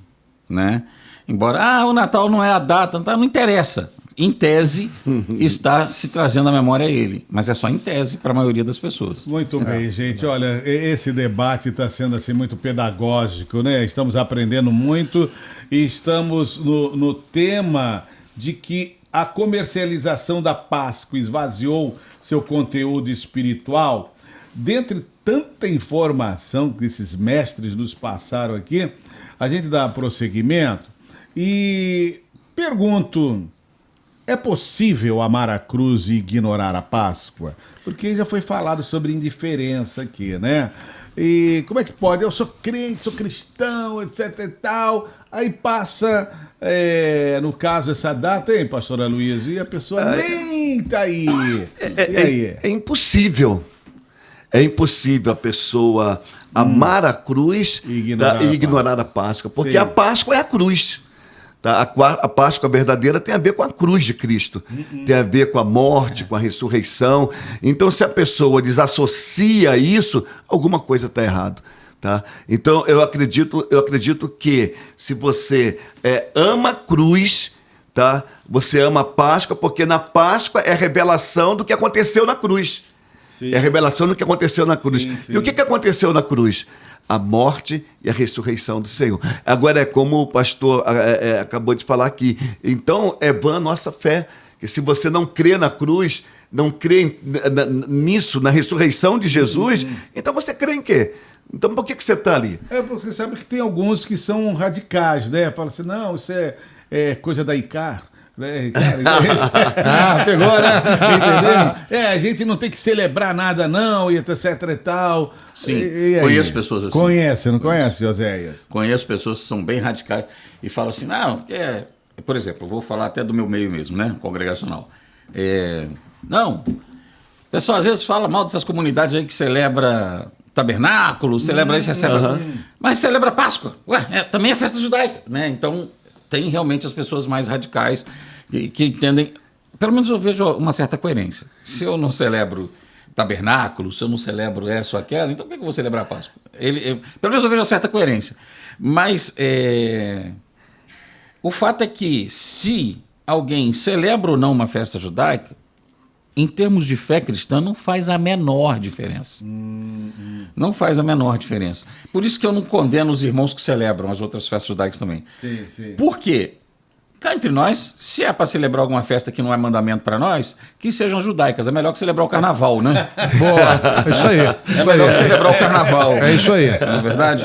Né? Embora, o Natal não é a data, não interessa. Em tese, está se trazendo à memória a ele. Mas é só em tese para a maioria das pessoas. Muito bem, gente. Olha, esse debate está sendo assim muito pedagógico, né? Estamos aprendendo muito e estamos no tema de que a comercialização da Páscoa esvaziou seu conteúdo espiritual. Dentre tanta informação que esses mestres nos passaram aqui, a gente dá prosseguimento e pergunto: É possível amar a cruz e ignorar a Páscoa? Porque já foi falado sobre indiferença aqui, né? E como é que pode? Eu sou crente, sou cristão, etc e tal. Aí passa, no caso, essa data, hein, pastora Luiz? E a pessoa nem tá aí. E aí? É impossível. É impossível a pessoa amar a cruz e ignorar a Páscoa. Porque Sim. a Páscoa é a cruz. Tá? A Páscoa verdadeira tem a ver com a cruz de Cristo. Tem a ver com a morte, com a ressurreição. Então, se a pessoa desassocia isso, alguma coisa está errado. Tá? Então, eu acredito que se você ama a cruz, tá? Você ama a Páscoa, porque na Páscoa é a revelação do que aconteceu na cruz. Sim. É a revelação do que aconteceu na cruz. Sim, sim. E o que aconteceu na cruz? A morte e a ressurreição do Senhor. Agora, é como o pastor acabou de falar aqui. Então, é vã a nossa fé. Que se você não crê na cruz, não crê nisso, na ressurreição de Jesus, então você crê em quê? Então, por que você está ali? Você sabe que tem alguns que são radicais, né? Falam assim, não, isso é coisa da ICAR. Né? Pegou, né? Entendeu? A gente não tem que celebrar nada, não, e etc e tal. Sim, E aí? conheço pessoas assim. Conhece, não conhece, Oséias? Conheço pessoas que são bem radicais e falam assim, não, por exemplo, eu vou falar até do meu meio mesmo, né, congregacional. Não, o pessoal às vezes fala mal dessas comunidades aí que celebra tabernáculo, celebra isso, celebra... Mas celebra Páscoa. Também é festa judaica, né? Então, tem realmente as pessoas mais radicais que entendem... Pelo menos eu vejo uma certa coerência. Se eu não celebro tabernáculo, se eu não celebro essa ou aquela, então por que eu vou celebrar a Páscoa? Pelo menos eu vejo uma certa coerência. Mas o fato é que se alguém celebra ou não uma festa judaica, em termos de fé cristã, não faz a menor diferença. Não faz a menor diferença. Por isso que eu não condeno os irmãos que celebram as outras festas judaicas também. Sim, sim. Por quê? Cá entre nós, se é para celebrar alguma festa que não é mandamento para nós, que sejam judaicas. É melhor que celebrar o carnaval, né? Boa, é isso aí. É melhor que celebrar o carnaval. É isso aí. Não é verdade?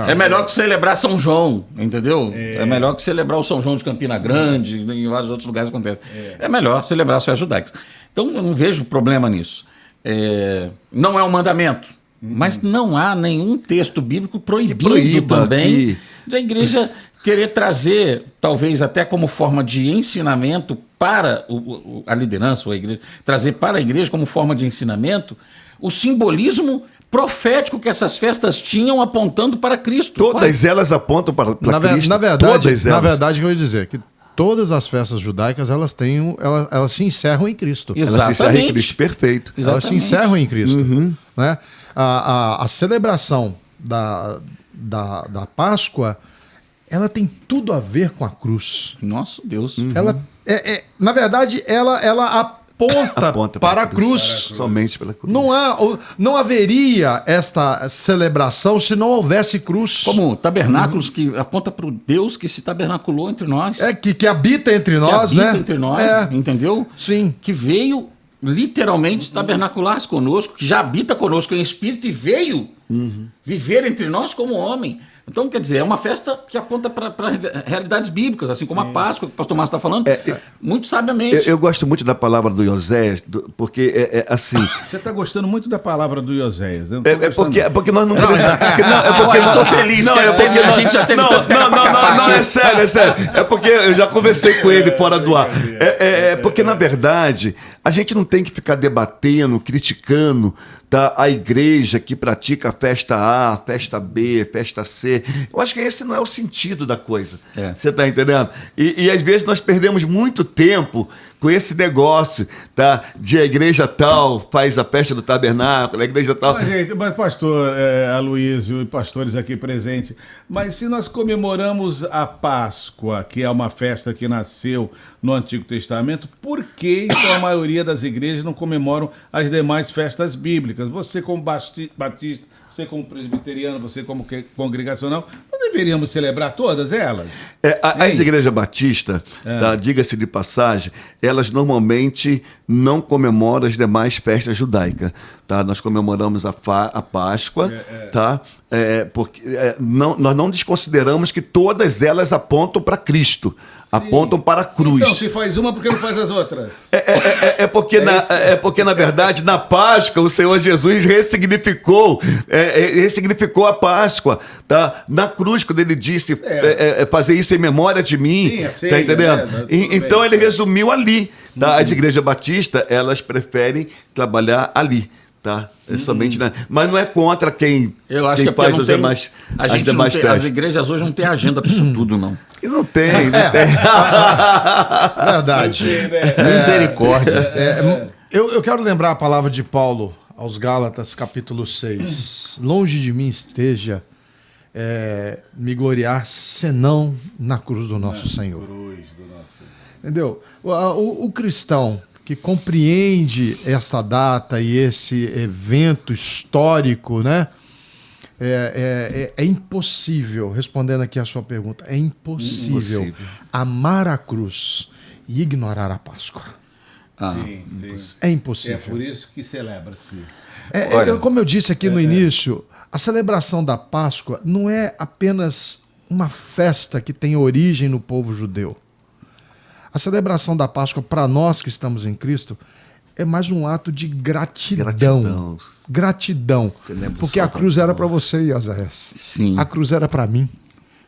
É melhor que celebrar São João, entendeu? É melhor que celebrar o São João de Campina Grande, em vários outros lugares acontece. É melhor celebrar as festas judaicas. Então, eu não vejo problema nisso. Não é um mandamento, mas não há nenhum texto bíblico proibindo também da igreja querer trazer, talvez até como forma de ensinamento para a liderança ou a igreja, trazer para a igreja como forma de ensinamento o simbolismo profético que essas festas tinham apontando para Cristo. Todas elas apontam para Cristo. Na verdade, eu ia dizer que todas as festas judaicas, elas se encerram em Cristo. Exatamente. Elas se encerram em Cristo, perfeito. Exatamente. Elas se encerram em Cristo. Né? A celebração da Páscoa, ela tem tudo a ver com a cruz. Nosso Deus. Ela, na verdade, ela aponta para a cruz. Somente pela cruz. Não haveria esta celebração se não houvesse cruz. Como tabernáculos que aponta para o Deus que se tabernaculou entre nós. Que habita entre nós, que habita entre nós, entendeu? Sim. Que veio literalmente tabernacular conosco, que já habita conosco em espírito e veio viver entre nós como homem. Então, quer dizer, é uma festa que aponta para realidades bíblicas, assim como a Páscoa, que o pastor Márcio está falando, muito sabiamente. Eu gosto muito da palavra do Oséias, porque assim... Você está gostando muito da palavra do Oséias. Porque nós não podemos... Eu estou feliz. A gente já teve tanto tempo pra acabar Não, aqui. é sério. É porque eu já conversei com ele fora do ar. Porque, na verdade, a gente não tem que ficar debatendo, criticando, tá, a igreja que pratica a festa A, festa B, festa C. Eu acho que esse não é o sentido da coisa. Você está entendendo? E às vezes nós perdemos muito tempo com esse negócio, tá? De a igreja tal faz a festa do tabernáculo, a igreja tal... Mas pastor Aloysio e pastores aqui presentes, mas se nós comemoramos a Páscoa, que é uma festa que nasceu no Antigo Testamento, por que então a maioria das igrejas não comemoram as demais festas bíblicas? Você como batista, você como presbiteriano, você como congregacional, não deveríamos celebrar todas elas? As igrejas batistas, tá, diga-se de passagem, elas normalmente não comemoram as demais festas judaicas. Tá? Nós comemoramos a Páscoa, tá? Porque nós não desconsideramos que todas elas apontam para Cristo. apontam para a cruz. Então, se faz uma, por que não faz as outras? É porque, na verdade, na Páscoa, o Senhor Jesus ressignificou a Páscoa. Tá? Na cruz, quando ele disse fazer isso em memória de mim. Sim, sei, tá entendendo? Então, bem, ele resumiu ali. Tá? As igrejas batistas, elas preferem trabalhar ali. Tá? Somente, né? Mas não é contra quem, Eu acho quem que é porque faz não os tem, demais, a as gente não demais tem, festas. as igrejas hoje não têm agenda para isso tudo, não. E não tem. Verdade. Misericórdia. Eu quero lembrar a palavra de Paulo aos Gálatas, capítulo 6. Longe de mim esteja me gloriar, senão na cruz do nosso Senhor. Entendeu? O cristão que compreende essa data e esse evento histórico, né? É impossível, respondendo aqui a sua pergunta, é impossível amar a cruz e ignorar a Páscoa. Sim. É impossível. É por isso que celebra-se. Como eu disse aqui no início, a celebração da Páscoa não é apenas uma festa que tem origem no povo judeu. A celebração da Páscoa, para nós que estamos em Cristo, é mais um ato de gratidão. Gratidão. Porque a cruz era para você, Oséias. Sim. A cruz era para mim.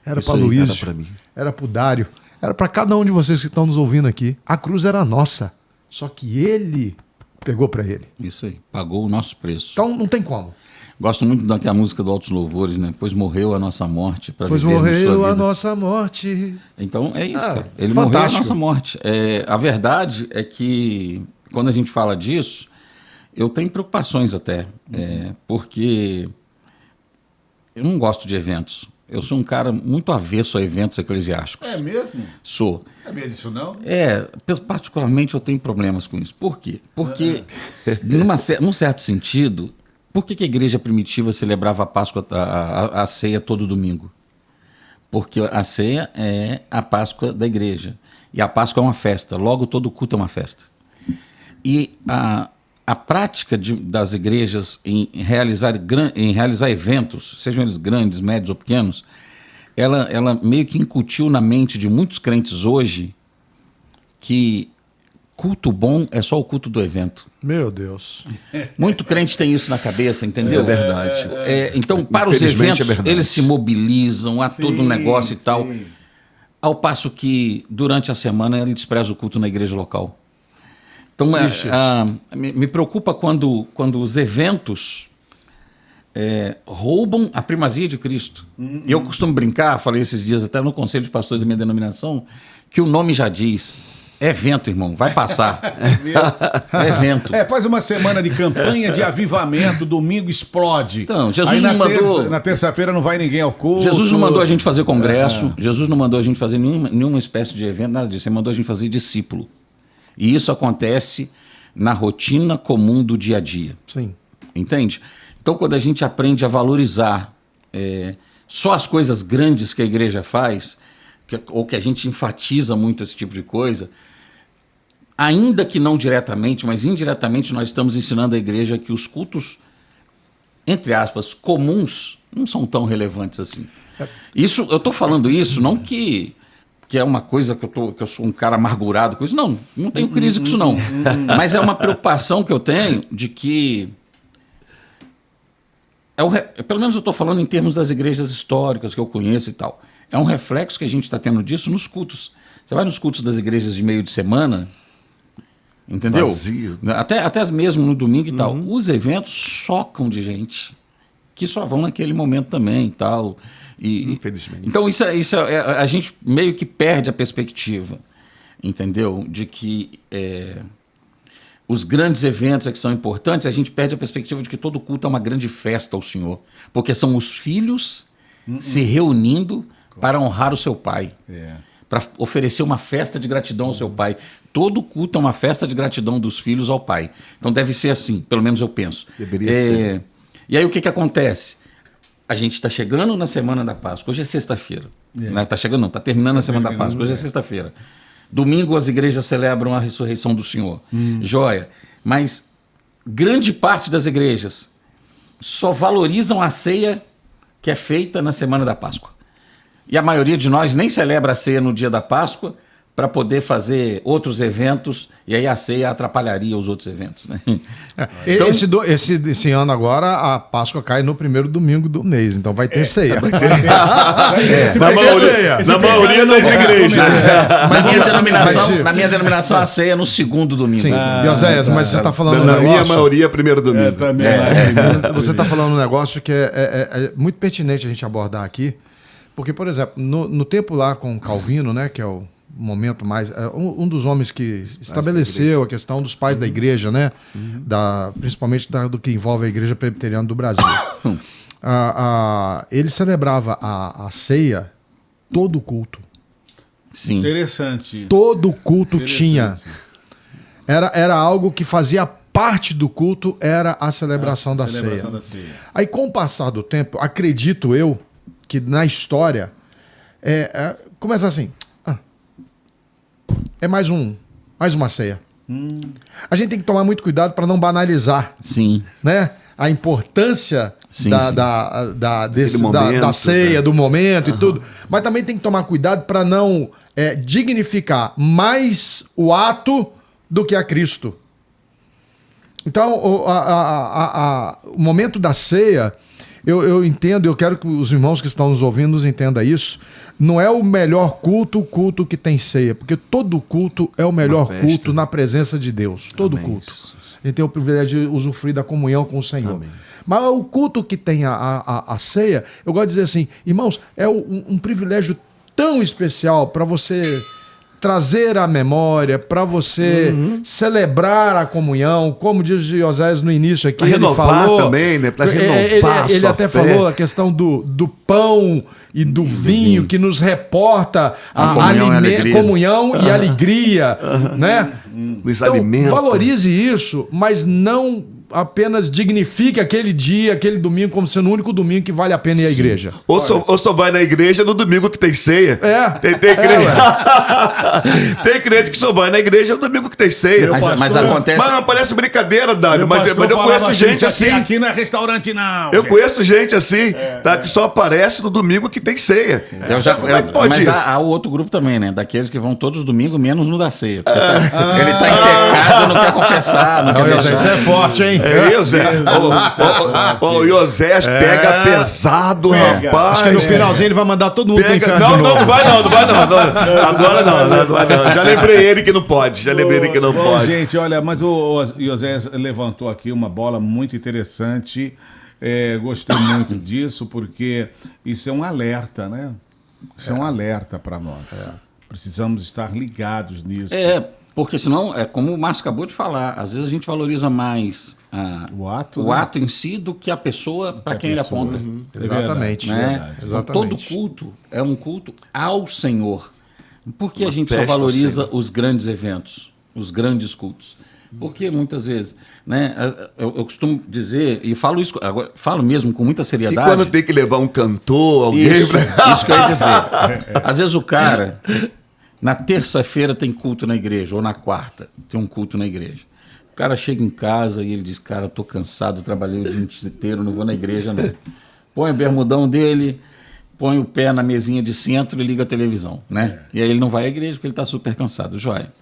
Era Isso para aí, Luiz. era pra mim. Era para o Dário. Era para cada um de vocês que estão nos ouvindo aqui. A cruz era nossa. Só que ele pegou para ele. Isso aí, pagou o nosso preço. Então não tem como. Gosto muito daquela música do Altos Louvores, né? Pois morreu a nossa morte para Pois vivermos sua morreu vida. a nossa morte. Então é isso, cara. Ele fantástico. morreu a nossa morte. A verdade é que quando a gente fala disso, eu tenho preocupações até, porque eu não gosto de eventos. Eu sou um cara muito avesso a eventos eclesiásticos. É mesmo? Sou. Sabia disso não? Particularmente eu tenho problemas com isso. Por quê? Porque, num certo sentido, por que a igreja primitiva celebrava a Páscoa, a ceia todo domingo? Porque a ceia é a Páscoa da igreja. E a Páscoa é uma festa, logo todo culto é uma festa. E a prática das igrejas em realizar eventos, sejam eles grandes, médios ou pequenos, ela meio que incutiu na mente de muitos crentes hoje que culto bom é só o culto do evento. Meu Deus. Muito crente tem isso na cabeça, entendeu? É verdade. Então, para os Infelizmente, eventos, é verdade. eles se mobilizam, há todo um negócio e tal. sim. Ao passo que, durante a semana, ele despreza o culto na igreja local. Então, me preocupa quando os eventos roubam a primazia de Cristo. E eu costumo brincar, falei esses dias até no conselho de pastores da minha denominação, que o nome já diz, é evento, irmão, vai passar. É evento. Faz uma semana de campanha de avivamento, domingo explode. Então, Jesus Aí não mandou... na terça-feira não vai ninguém ao culto. Jesus não mandou a gente fazer congresso, Jesus não mandou a gente fazer nenhuma espécie de evento, nada disso. Ele mandou a gente fazer discípulo. E isso acontece na rotina comum do dia a dia. Sim. Entende? Então, quando a gente aprende a valorizar só as coisas grandes que a igreja faz, ou que a gente enfatiza muito esse tipo de coisa, ainda que não diretamente, mas indiretamente, nós estamos ensinando a igreja que os cultos, entre aspas, comuns, não são tão relevantes assim. Isso, eu estou falando isso não que é uma coisa que eu sou um cara amargurado com isso. Não tenho crise com isso não. Mas é uma preocupação que eu tenho de que... pelo menos eu estou falando em termos das igrejas históricas que eu conheço e tal. É um reflexo que a gente está tendo disso nos cultos. Você vai nos cultos das igrejas de meio de semana, entendeu? Vazio. Até mesmo no domingo e tal. Os eventos chocam de gente que só vão naquele momento também e tal. Infelizmente. Então a gente meio que perde a perspectiva, entendeu? De que os grandes eventos que são importantes, a gente perde a perspectiva de que todo culto é uma grande festa ao Senhor. Porque são os filhos se reunindo para honrar o seu pai. Para oferecer uma festa de gratidão ao seu pai. Todo culto é uma festa de gratidão dos filhos ao pai. Então deve ser assim, pelo menos eu penso. Deveria ser. E aí o que acontece? A gente está chegando na Semana da Páscoa. Hoje é sexta-feira. Não está chegando não, está terminando a Semana da Páscoa. Hoje é sexta-feira. Domingo as igrejas celebram a ressurreição do Senhor. Joia. Mas grande parte das igrejas só valorizam a ceia que é feita na Semana da Páscoa. E a maioria de nós nem celebra a ceia no dia da Páscoa, para poder fazer outros eventos, e aí a ceia atrapalharia os outros eventos. Né? Então, esse ano agora, a Páscoa cai no primeiro domingo do mês, então vai ter ceia. Na maioria das igrejas. Na minha denominação, a ceia é no segundo domingo. Sim. E Oséias, mas você está falando um Na negócio... minha maioria, primeiro domingo. Você está falando um negócio que é muito pertinente a gente abordar aqui, porque, por exemplo, no tempo lá com Calvino, né, que é o momento mais... um dos homens que estabeleceu a questão dos pais da igreja, né? Principalmente do que envolve a igreja presbiteriana do Brasil. Ele celebrava a ceia todo culto. Sim. Interessante. Todo culto tinha. Era algo que fazia parte do culto, era a celebração da ceia. Aí, com o passar do tempo, acredito eu que na história começa assim... É mais uma ceia. A gente tem que tomar muito cuidado para não banalizar, Sim. né? A importância Momento, da ceia, do momento e tudo. Mas também tem que tomar cuidado para não dignificar mais o ato do que a Cristo. Então, o momento da ceia, eu entendo, eu quero que os irmãos que estão nos ouvindo nos entendam isso. Não é o melhor culto, o culto que tem ceia, porque todo culto é o melhor culto na presença de Deus. Todo culto. A gente tem o privilégio de usufruir da comunhão com o Senhor. Amém. Mas o culto que tem a ceia, eu gosto de dizer assim, irmãos, é um privilégio tão especial para você trazer a memória, para você celebrar a comunhão, como diz Oséias no início aqui, pra renovar ele falou também, né? Para renovar ele até falou a questão do pão e do vinho que nos reporta a comunhão e alegria, né? Nos então, alimenta. Valorize isso, mas não apenas dignifique aquele dia, aquele domingo, como sendo o único domingo que vale a pena ir à igreja. Ou só vai na igreja no domingo que tem ceia. Tem crente que só vai na igreja no domingo que tem ceia. Mas acontece... Mas não parece brincadeira, Dani, mas eu conheço gente assim. Aqui não é restaurante, não. Eu conheço gente assim, que só aparece no domingo que tem ceia. Mas há o outro grupo também, né? Daqueles que vão todos os domingos, menos no da ceia. Ele tá em pecado, não quer confessar, não quer deixar. Isso é forte, hein? O Iosés pega pesado, rapaz. Acho que no finalzinho ele vai mandar todo mundo pro inferno. Não vai não. Agora não. Já lembrei ele que não pode. Gente, olha, mas o Iosés levantou aqui uma bola muito interessante. Gostei muito disso, porque isso é um alerta, né? Isso é um alerta para nós. Precisamos estar ligados nisso. Porque senão, como o Márcio acabou de falar, às vezes a gente valoriza mais o ato em si do que a pessoa para quem ele aponta. Exatamente. Né? Exatamente. Todo culto é um culto ao Senhor. Por que a gente só valoriza os grandes eventos, os grandes cultos? Porque muitas vezes, né, eu costumo dizer, e falo isso, agora, falo mesmo com muita seriedade. E quando tem que levar um cantor, alguém... Isso que eu ia dizer. Às vezes o cara... Na terça-feira tem culto na igreja, ou na quarta tem um culto na igreja. O cara chega em casa e ele diz, cara, tô cansado, trabalhei o dia inteiro, não vou na igreja não. Põe o bermudão dele, põe o pé na mesinha de centro e liga a televisão, né? E aí ele não vai à igreja porque ele tá super cansado, joia.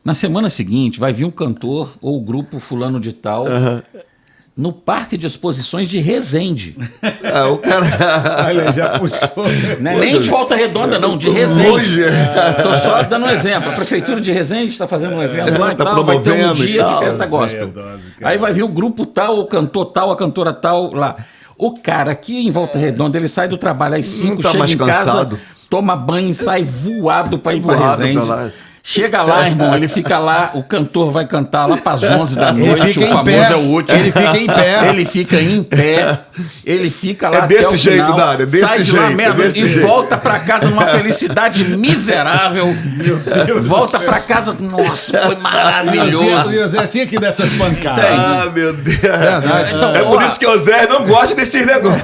Na semana seguinte vai vir um cantor ou o grupo fulano de tal... no Parque de Exposições de Resende. O cara... Olha, já puxou. Não é nem de Volta Redonda, não, de Resende. Estou só dando um exemplo. A Prefeitura de Resende está fazendo um evento lá e tal, vai ter um dia de festa gospel. Aí vai vir o grupo tal, o cantor tal, a cantora tal lá. O cara aqui em Volta Redonda, ele sai do trabalho às 5, chega em casa, toma banho e sai voado para ir para Resende. Chega lá, irmão, ele fica lá, o cantor vai cantar lá para as 11 da noite, o famoso é o último. Ele fica em pé. Ele fica em pé, ele fica lá desse até o jeito, final, Dário, desse sai de jeito, lá mesmo desse e jeito. volta para casa numa felicidade miserável. Volta para casa, nossa, foi maravilhoso. O Zé tinha que dar essas pancadas. meu Deus. Verdade. Então, Por isso que o Zé não gosta desses negócios.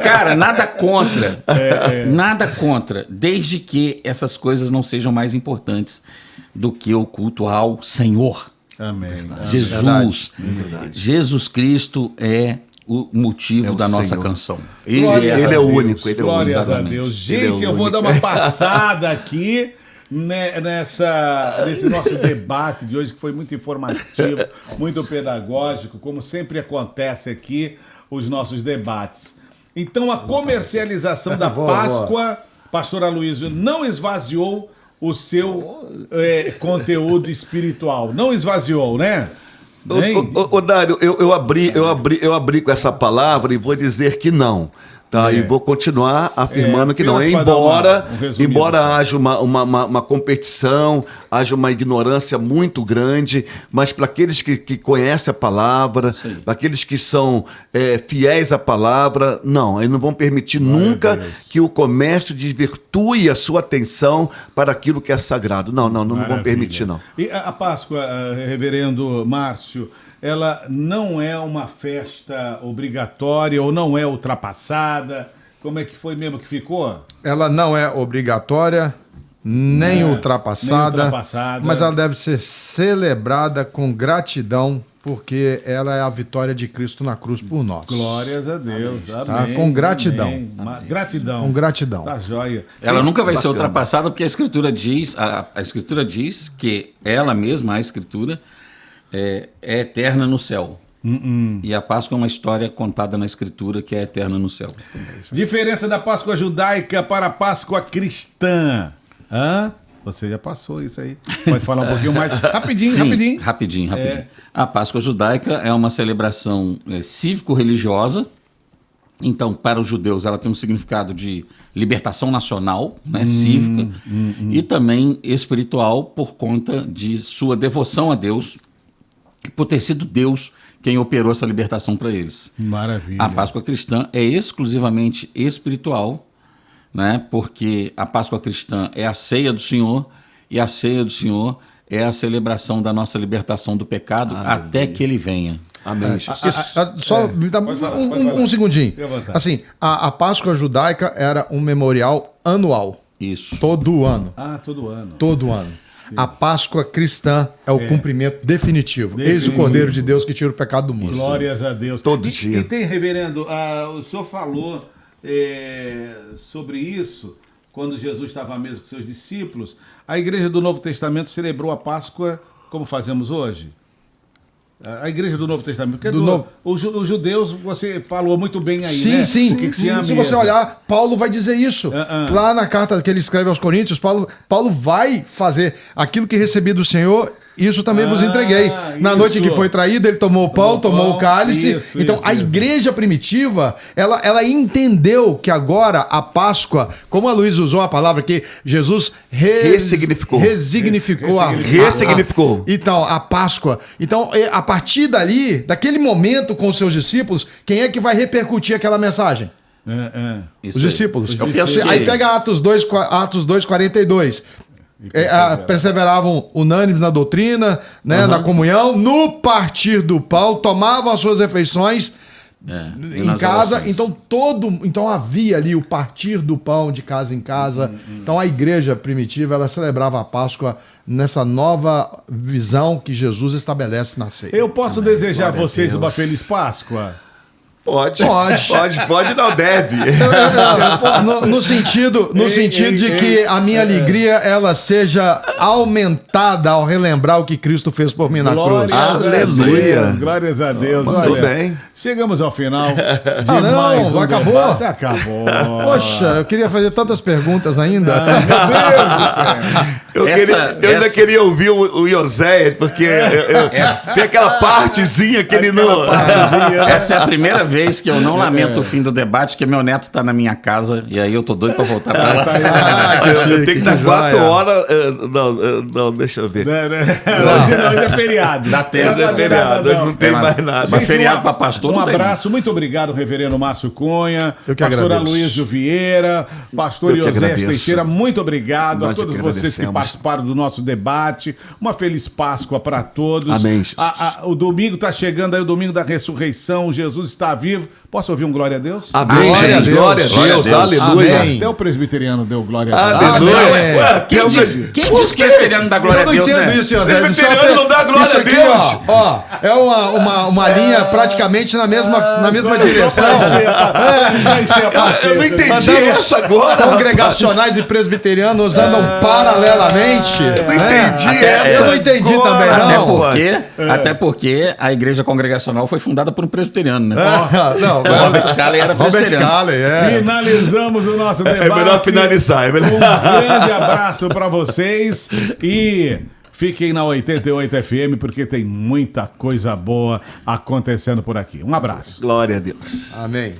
Cara, nada contra. Nada contra, desde que essas coisas não sejam mais importantes do que o culto ao Senhor. Amém. Jesus. Jesus Cristo é o motivo da nossa canção. Ele é o único. Glórias a Deus. Gente, eu vou dar uma passada aqui nesse nosso debate de hoje, que foi muito informativo, muito pedagógico, como sempre acontece aqui, os nossos debates. Então, a comercialização da Páscoa, pastor Aloysio, não esvaziou o seu conteúdo espiritual. Não esvaziou, né? Ô, Dário, eu abri com essa palavra e vou dizer que não. Tá, e vou continuar afirmando que não. Embora haja uma competição, haja uma ignorância muito grande, mas para aqueles que conhecem a palavra, para aqueles que são fiéis à palavra, não, eles não vão permitir nunca que o comércio desvirtue a sua atenção para aquilo que é sagrado. Não vão permitir, não. E a Páscoa, reverendo Márcio, ela não é uma festa obrigatória ou não é ultrapassada? Como é que foi mesmo que ficou? Ela não é obrigatória, nem ultrapassada, mas ela deve ser celebrada com gratidão, porque ela é a vitória de Cristo na cruz por nós. Glórias a Deus. Amém. Tá? Com gratidão. Amém. Gratidão. Com gratidão. Tá joia. Ela nunca vai ser ultrapassada, porque a Escritura diz, a Escritura diz que ela mesma, a Escritura, é eterna no céu. E a Páscoa é uma história contada na Escritura que é eterna no céu. Diferença da Páscoa judaica para a Páscoa cristã. Você já passou isso aí. Pode falar um pouquinho mais? Rapidinho. A Páscoa judaica é uma celebração cívico-religiosa. Então, para os judeus, ela tem um significado de libertação nacional, né, cívica, e também espiritual por conta de sua devoção a Deus, por ter sido Deus quem operou essa libertação para eles. Maravilha. A Páscoa cristã é exclusivamente espiritual, né? Porque a Páscoa cristã é a ceia do Senhor, e a ceia do Senhor é a celebração da nossa libertação do pecado até que Ele venha. Amém. Só me dá um segundinho. Assim, a Páscoa judaica era um memorial anual. Isso. Todo ano. Todo ano. Todo ano. Sim. A Páscoa cristã é o cumprimento definitivo. Eis o Cordeiro de Deus que tira o pecado do mundo. Glórias a Deus. Todo dia. E tem, reverendo, o senhor falou sobre isso quando Jesus estava à mesa com seus discípulos. A Igreja do Novo Testamento celebrou a Páscoa como fazemos hoje? A Igreja do Novo Testamento. Porque os judeus, você falou muito bem aí, né? Sim. Se você olhar, Paulo vai dizer isso. Lá na carta que ele escreve aos Coríntios, Paulo vai fazer aquilo que recebi do Senhor, isso também vos entreguei. Na noite que foi traído, ele tomou o pão, tomou o cálice. Então, a igreja primitiva, ela entendeu que agora a Páscoa, como a Luiz usou a palavra que Jesus ressignificou. Então, a Páscoa. Então, a partir dali, daquele momento com os seus discípulos, quem é que vai repercutir aquela mensagem? Os discípulos. Aí pega Atos 2:42. Perseveravam unânimes na doutrina, né, na comunhão, no partir do pão, tomavam as suas refeições em casa. Então havia ali o partir do pão de casa em casa. Então a igreja primitiva, ela celebrava a Páscoa nessa nova visão que Jesus estabelece na ceia. Eu posso desejar a vocês uma feliz Páscoa? Pode, não deve. No sentido de que a minha alegria ela seja aumentada ao relembrar o que Cristo fez por mim na cruz. Aleluia. Glórias a Deus. Tudo bem. Chegamos ao final de mais um acabou? Debate. Acabou. Poxa, eu queria fazer tantas perguntas ainda. Meu Deus do céu. Eu ainda queria ouvir o Ioséias, porque tem aquela partezinha que ele não... Essa é a primeira vez que eu não lamento o fim do debate, que meu neto tá na minha casa, e aí eu tô doido pra voltar pra lá. Eu tenho que dar 4 horas... Não, deixa eu ver. Hoje é feriado. Dá tempo. Hoje é feriado, hoje não tem mais nada. Mas feriado pra pastor Um não tem. abraço, muito obrigado, reverendo Márcio Cunha, Eu que pastor agradeço. Aloysio Vieira, pastor Eu que Iosés agradeço. Teixeira, muito obrigado Nós a todos que vocês que agradecemos. participaram do nosso debate. Uma feliz Páscoa para todos. Amém. O domingo está chegando aí, o domingo da ressurreição. Jesus está vivo. vivo. Posso ouvir um glória a Deus? Amém, Glória a gente. Deus. Glória a Deus. Aleluia. Amém. Até o presbiteriano deu glória a Deus. Aleluia. Amém. Ué, Quem diz que presbiteriano dá glória a Deus, Eu não entendo né? isso, José. Presbiteriano não dá glória isso a aqui, Deus. Ó, é uma linha praticamente na mesma direção. Eu não entendi essa agora. Congregacionais e presbiterianos andam paralelamente. Eu não entendi essa. Eu não entendi também, não. Até porque a igreja congregacional foi fundada por um presbiteriano, né? Não, O Robert Calley era Robert presbiteriano. Calley, Finalizamos o nosso debate. É melhor finalizar. É melhor. Um grande abraço para vocês e fiquem na 88 FM porque tem muita coisa boa acontecendo por aqui. Um abraço. Glória a Deus. Amém.